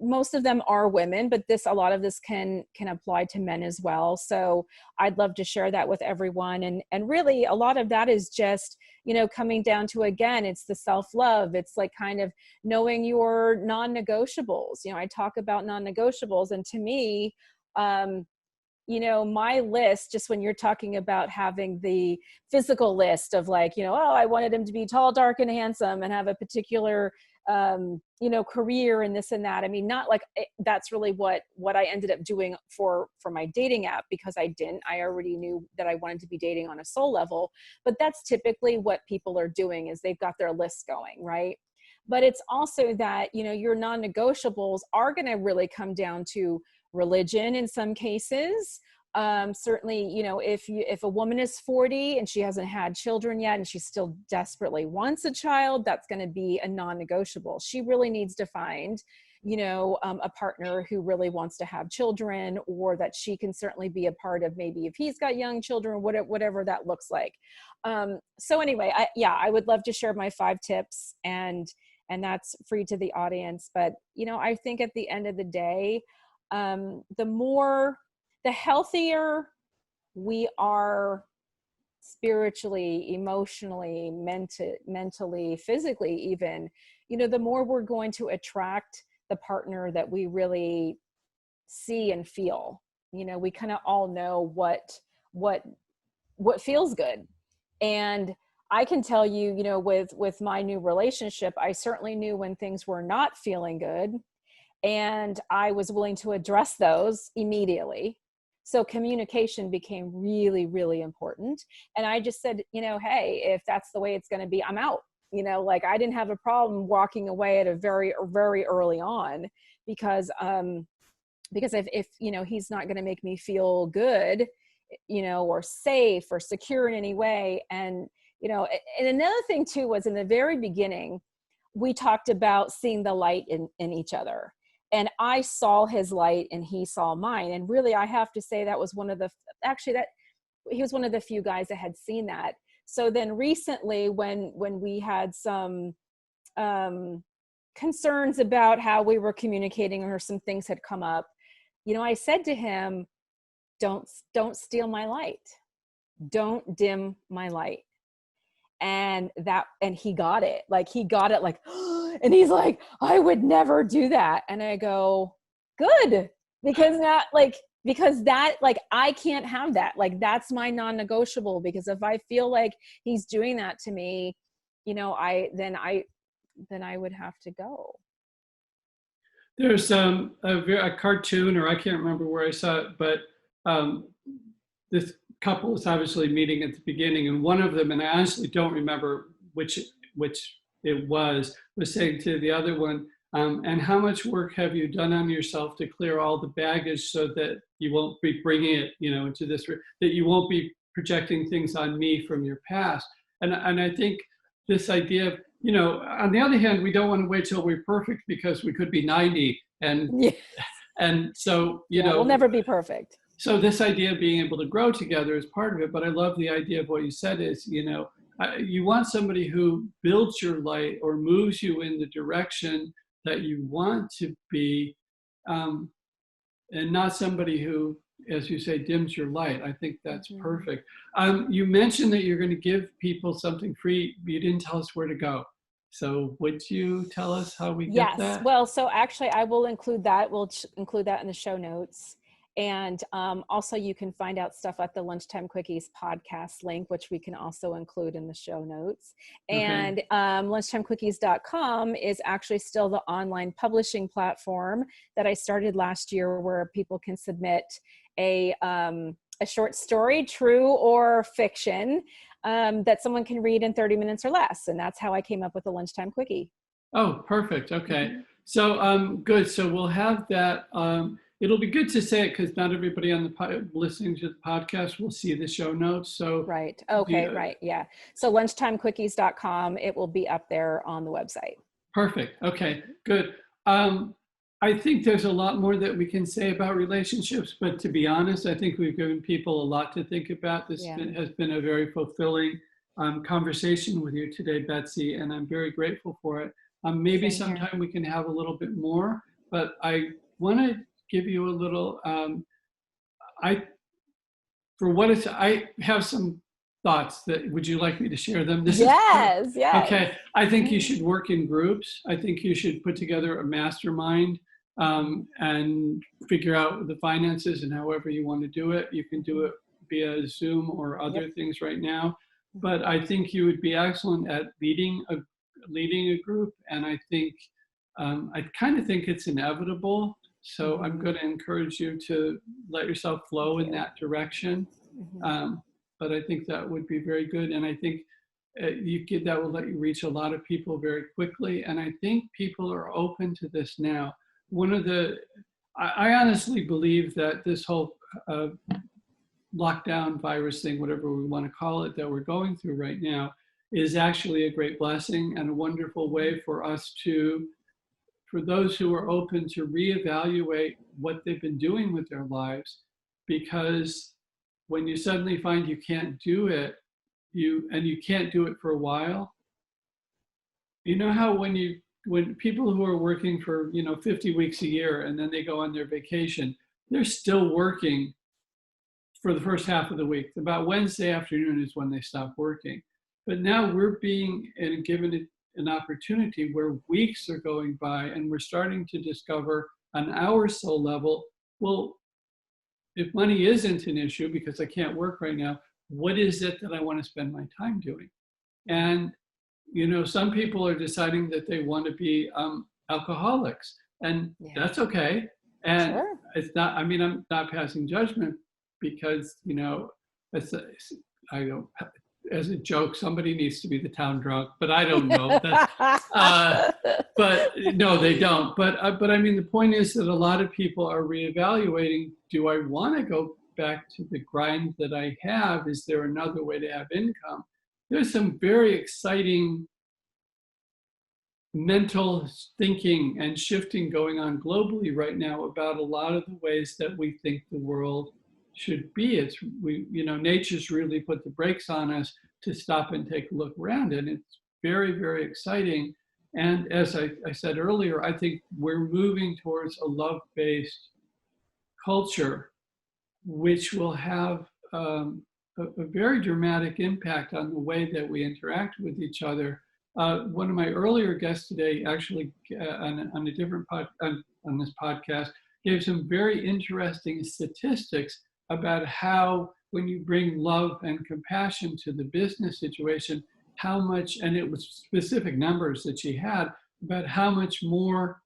most of them are women, but a lot of this can apply to men as well. So I'd love to share that with everyone. And really a lot of that is just, coming down to, again, it's the self-love. It's like kind of knowing your non-negotiables. I talk about non-negotiables, and to me, my list, just when you're talking about having the physical list of like, I wanted him to be tall, dark, and handsome and have a particular, career and this and that. I mean, not like that's really what I ended up doing for my dating app, because I already knew that I wanted to be dating on a soul level, but that's typically what people are doing is they've got their list going, right? But it's also that, your non-negotiables are going to really come down to religion in some cases. Certainly, if a woman is 40 and she hasn't had children yet and she still desperately wants a child, that's going to be a non-negotiable. She really needs to find, a partner who really wants to have children, or that she can certainly be a part of, maybe if he's got young children, whatever that looks like. So anyway, I would love to share my 5 tips, and that's free to the audience. But, I think at the end of the day, the healthier we are spiritually, emotionally, mentally, physically even, the more we're going to attract the partner that we really see and feel. We kind of all know what feels good. And I can tell you, with my new relationship, I certainly knew when things were not feeling good, and I was willing to address those immediately. So communication became really, really important. And I just said, hey, if that's the way it's going to be, I'm out. I didn't have a problem walking away at a very, very early on, because if he's not going to make me feel good, or safe or secure in any way. And another thing too was, in the very beginning, we talked about seeing the light in each other. And I saw his light and he saw mine. And really, I have to say that was he was one of the few guys that had seen that. So then recently, when we had some concerns about how we were communicating, or some things had come up, I said to him, don't steal my light. Don't dim my light. And he got it. Like, and he's like, I would never do that. And I go, good, because I can't have that. Like, that's my non-negotiable, because if I feel like he's doing that to me, then I would have to go. There's a cartoon, or I can't remember where I saw it, but this couple is obviously meeting at the beginning, and one of them, and I honestly don't remember which it was saying to the other one, and how much work have you done on yourself to clear all the baggage so that you won't be bringing it, into this, that you won't be projecting things on me from your past. And I think this idea of, on the other hand, we don't want to wait till we're perfect, because we could be 90 and so, we'll never be perfect. So this idea of being able to grow together is part of it. But I love the idea of what you said is, you want somebody who builds your light or moves you in the direction that you want to be, and not somebody who, as you say, dims your light. I think that's perfect. You mentioned that you're going to give people something free. You didn't tell us where to go. So would you tell us how we get that? Yes. Well, so actually I will include that. We'll include that in the show notes. And also you can find out stuff at the Lunchtime Quickies podcast link, which we can also include in the show notes. Okay. And lunchtimequickies.com is actually still the online publishing platform that I started last year, where people can submit a short story, true or fiction, that someone can read in 30 minutes or less. And that's how I came up with the Lunchtime Quickie. Oh, perfect. Okay. So good. So we'll have that. It'll be good to say it, because not everybody on the listening to the podcast will see the show notes. So right. Okay. Right. Yeah. So lunchtimequickies.com, it will be up there on the website. Perfect. Okay, good. I think there's a lot more that we can say about relationships, but to be honest, I think we've given people a lot to think about. This has been a very fulfilling conversation with you today, Betsy, and I'm very grateful for it. Maybe sometime we can have a little bit more, but I want to give you a little, I have some thoughts that, would you like me to share them? Yes. Okay. I think you should work in groups. I think you should put together a mastermind and figure out the finances, and however you want to do it. You can do it via Zoom or other things right now. But I think you would be excellent at leading a group. And I think, I kind of think it's inevitable. So I'm going to encourage you to let yourself flow in that direction. But I think that would be very good. And I think that will let you reach a lot of people very quickly. And I think people are open to this now. I honestly believe that this whole lockdown virus thing, whatever we want to call it, that we're going through right now, is actually a great blessing and a wonderful way for us for those who are open, to reevaluate what they've been doing with their lives. Because when you suddenly find you can't do it, you can't do it for a while. You know how when people who are working for 50 weeks a year, and then they go on their vacation, they're still working for the first half of the week. About Wednesday afternoon is when they stop working. But now we're being given an opportunity where weeks are going by, and we're starting to discover on our soul level, well, if money isn't an issue because I can't work right now, what is it that I want to spend my time doing? And, some people are deciding that they want to be alcoholics, and that's okay. And it's not, I'm not passing judgment, because, as a joke, somebody needs to be the town drunk, but I don't know. But no, they don't. But the point is that a lot of people are reevaluating. Do I want to go back to the grind that I have? Is there another way to have income? There's some very exciting mental thinking and shifting going on globally right now about a lot of the ways that we think the world should be. Nature's really put the brakes on us to stop and take a look around, and it's very, very exciting. And as I said earlier, I think we're moving towards a love-based culture, which will have a very dramatic impact on the way that we interact with each other. One of my earlier guests today, actually on a different on this podcast, gave some very interesting statistics about how when you bring love and compassion to the business situation, how much, and it was specific numbers that she had about how much more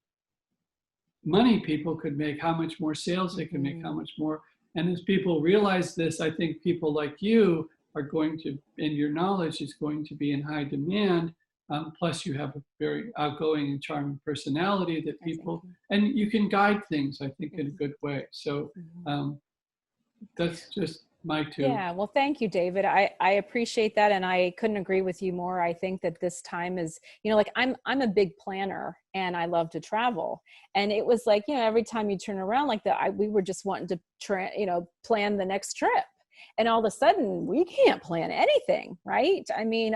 money people could make, how much more sales they could make, how much more. And as people realize this, I think people like you are going to, and your knowledge is going to be in high demand. Plus you have a very outgoing and charming personality that people, and you can guide things, I think, in a good way. So that's just my two. Yeah, well, thank you, David. I appreciate that, and I couldn't agree with you more. I think that this time is, like I'm a big planner, and I love to travel. And it was like, every time you turn around like that, we were just wanting to plan the next trip, and all of a sudden we can't plan anything, right? I mean,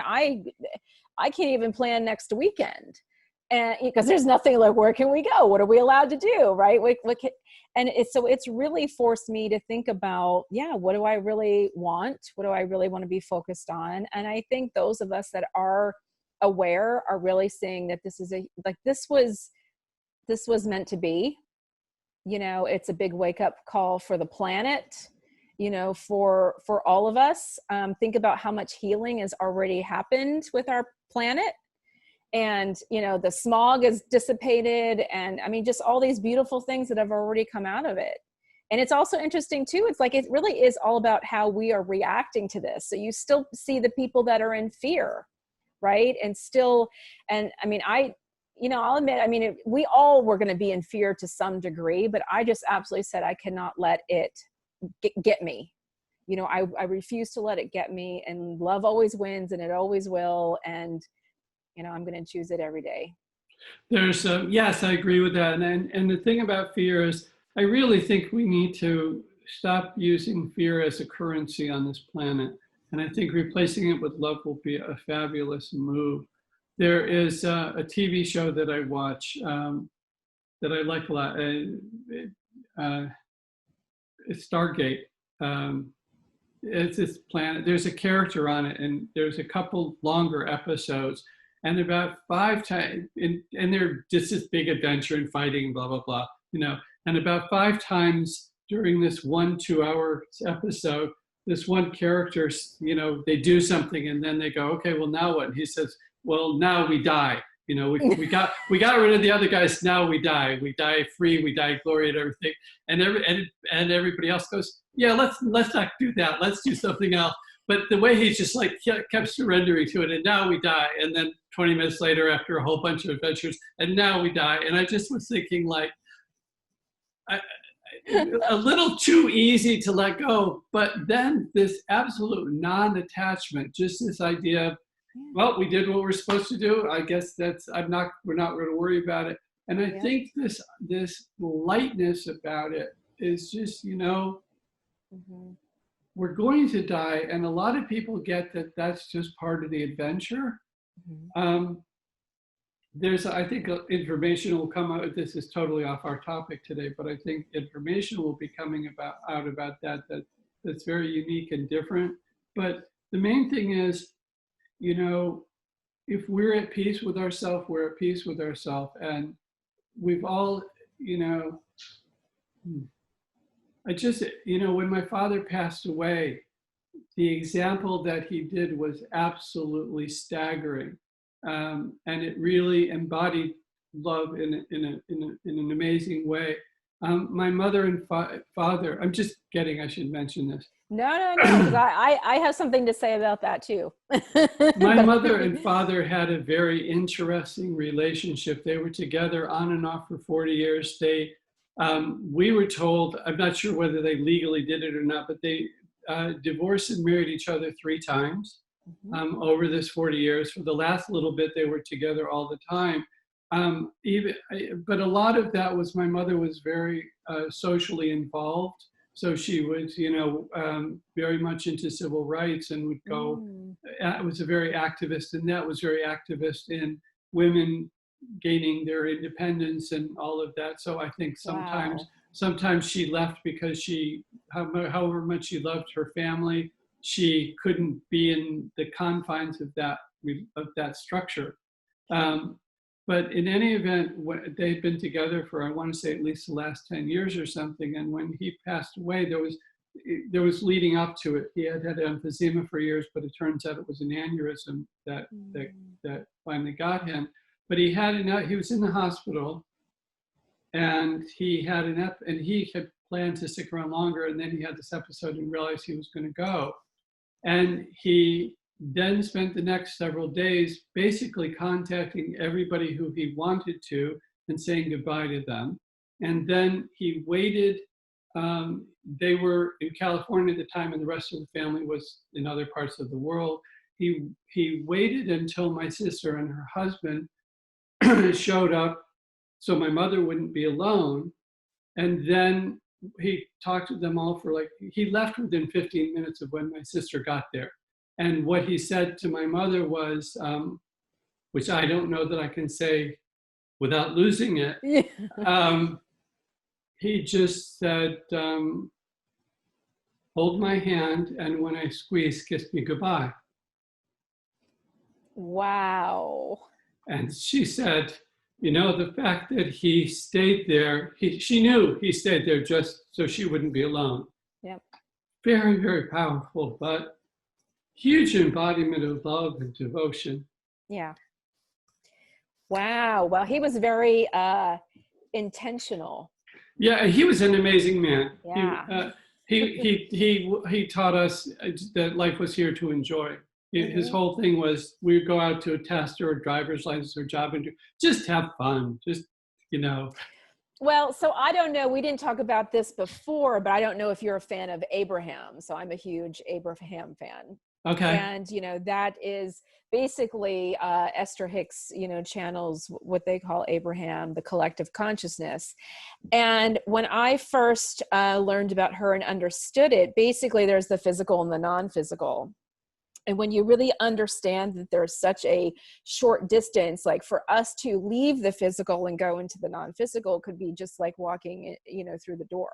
I can't even plan next weekend, and because there's nothing like, where can we go? What are we allowed to do, right? And it's really forced me to think about, what do I really want? What do I really want to be focused on? And I think those of us that are aware are really seeing that this is this was meant to be. It's a big wake up call for the planet, for all of us. Think about how much healing has already happened with our planet. And, the smog is dissipated, and I mean, just all these beautiful things that have already come out of it. And it's also interesting too. It's like, it really is all about how we are reacting to this. So you still see the people that are in fear, right? And I mean, I'll admit, we all were going to be in fear to some degree, but I just absolutely said, I cannot let it get me. I refuse to let it get me, and love always wins, and it always will. And I'm going to choose it every day. There's yes, I agree with that. And the thing about fear is, I really think we need to stop using fear as a currency on this planet. And I think replacing it with love will be a fabulous move. There is a TV show that I watch that I like a lot. It's Stargate. It's this planet. There's a character on it, and there's a couple longer episodes. And about 5 times, and they're just this big adventure and fighting, blah, blah, blah, And about 5 times during this 1 2-hour episode, this one character, they do something, and then they go, okay, well, now what? And he says, well, now we die. We got rid of the other guys. Now we die. We die free. We die glory and everything. And everybody else goes, yeah, let's not do that. Let's do something else. But the way he's just kept surrendering to it, and now we die. And then 20 minutes later, after a whole bunch of adventures, and now we die. And I just was thinking, a little too easy to let go. But then this absolute non-attachment, just this idea of, well, we did what we're supposed to do. I guess we're not going to worry about it. And I think this lightness about it is just, we're going to die, and a lot of people get that that's just part of the adventure. I think information will come out. This is totally off our topic today, but I think information will be coming out about that's very unique and different. But the main thing is, if we're at peace with ourselves, we're at peace with ourselves, and we've all, I just, when my father passed away, the example that he did was absolutely staggering. And it really embodied love in an amazing way. My mother and father, I should mention this. No, because I have something to say about that too. My mother and father had a very interesting relationship. They were together on and off for 40 years. We were told, I'm not sure whether they legally did it or not, but they divorced and married each other 3 times over this 40 years. For the last little bit, they were together all the time. But a lot of that was, my mother was very socially involved. So she was, very much into civil rights and would go, was a very activist, and that was very activist in women gaining their independence and all of that. So I think sometimes she left because however much she loved her family, she couldn't be in the confines of that structure. But in any event, they'd been together for, I want to say, at least the last 10 years or something. And when he passed away, there was leading up to it. He had emphysema for years, but it turns out it was an aneurysm that finally got him. But he was in the hospital, and he had he had planned to stick around longer, and then he had this episode and realized he was going to go. And he then spent the next several days basically contacting everybody who he wanted to and saying goodbye to them. And then he waited. They were in California at the time, and the rest of the family was in other parts of the world. He waited until my sister and her husband showed up so my mother wouldn't be alone. And then he talked to them all he left within 15 minutes of when my sister got there. And what he said to my mother was, which I don't know that I can say without losing it. Yeah. He just said, hold my hand, and when I squeeze, kiss me goodbye. Wow. And she said, the fact that he stayed there, she knew he stayed there just so she wouldn't be alone. Yep. Very, very powerful, but huge embodiment of love and devotion. Yeah. Wow. Well, he was very intentional. Yeah, he was an amazing man. Yeah. He taught us that life was here to enjoy. His whole thing was we'd go out to a test or a driver's license or job and just have fun. Well, so I don't know. We didn't talk about this before, but I don't know if you're a fan of Abraham. So I'm a huge Abraham fan. Okay. And, that is basically Esther Hicks, channels what they call Abraham, the collective consciousness. And when I first learned about her and understood it, basically there's the physical and the non-physical. And when you really understand that there's such a short distance, like for us to leave the physical and go into the non-physical could be just like walking, through the door.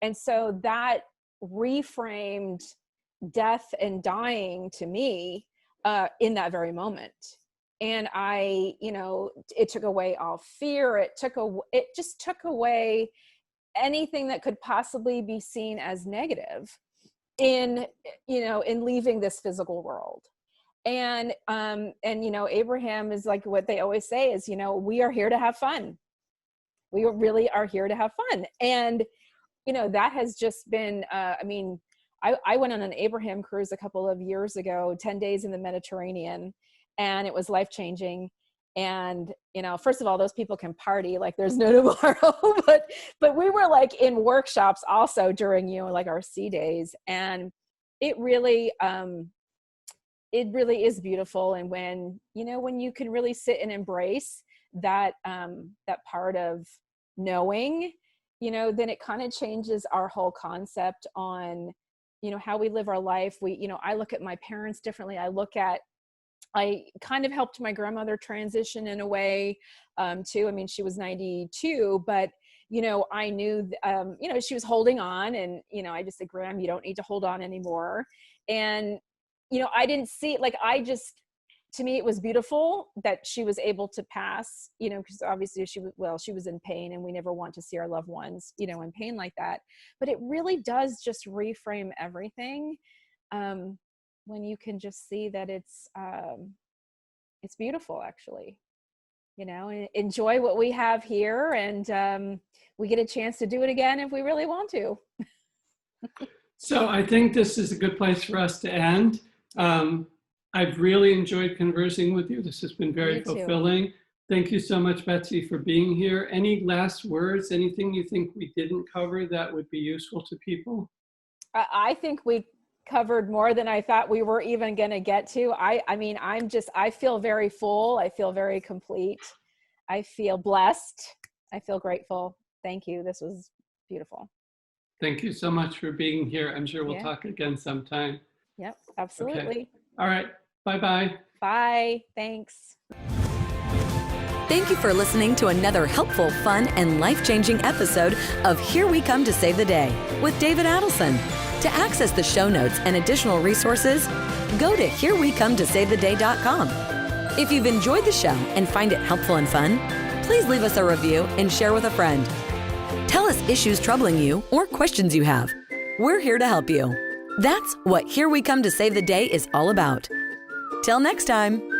And so that reframed death and dying to me in that very moment. And it took away all fear. It just took away anything that could possibly be seen as negative in leaving this physical world. And Abraham is like what they always say is, we are here to have fun. We really are here to have fun. And, that has just been, I went on an Abraham cruise a couple of years ago, 10 days in the Mediterranean, and it was life-changing. And, first of all, those people can party like there's no tomorrow, but we were like in workshops also during, like our sea days. And it really is beautiful. And when you can really sit and embrace that part of knowing, then it kind of changes our whole concept on, how we live our life. I look at my parents differently. I kind of helped my grandmother transition in a way, too. I mean, she was 92, but, I knew, she was holding on, and, I just said, Graham, you don't need to hold on anymore. And, I didn't see, to me, it was beautiful that she was able to pass, because obviously she was in pain, and we never want to see our loved ones, in pain like that. But it really does just reframe everything. When you can just see that it's beautiful, actually, enjoy what we have here, and we get a chance to do it again if we really want to. So I think this is a good place for us to end. I've really enjoyed conversing with you. This has been very fulfilling. Thank you so much, Betsy, for being here. Any last words, anything you think we didn't cover that would be useful to people? I think we covered more than I thought we were even going to get to. I feel very full. I feel very complete. I feel blessed. I feel grateful. Thank you. This was beautiful. Thank you so much for being here. I'm sure we'll talk again sometime. Yep, absolutely. Okay. All right. Bye-bye. Bye. Thanks. Thank you for listening to another helpful, fun, and life-changing episode of Here We Come to Save the Day with David Adelson. To access the show notes and additional resources, go to herewecometosavetheday.com. If you've enjoyed the show and find it helpful and fun, please leave us a review and share with a friend. Tell us issues troubling you or questions you have. We're here to help you. That's what Here We Come to Save the Day is all about. Till next time.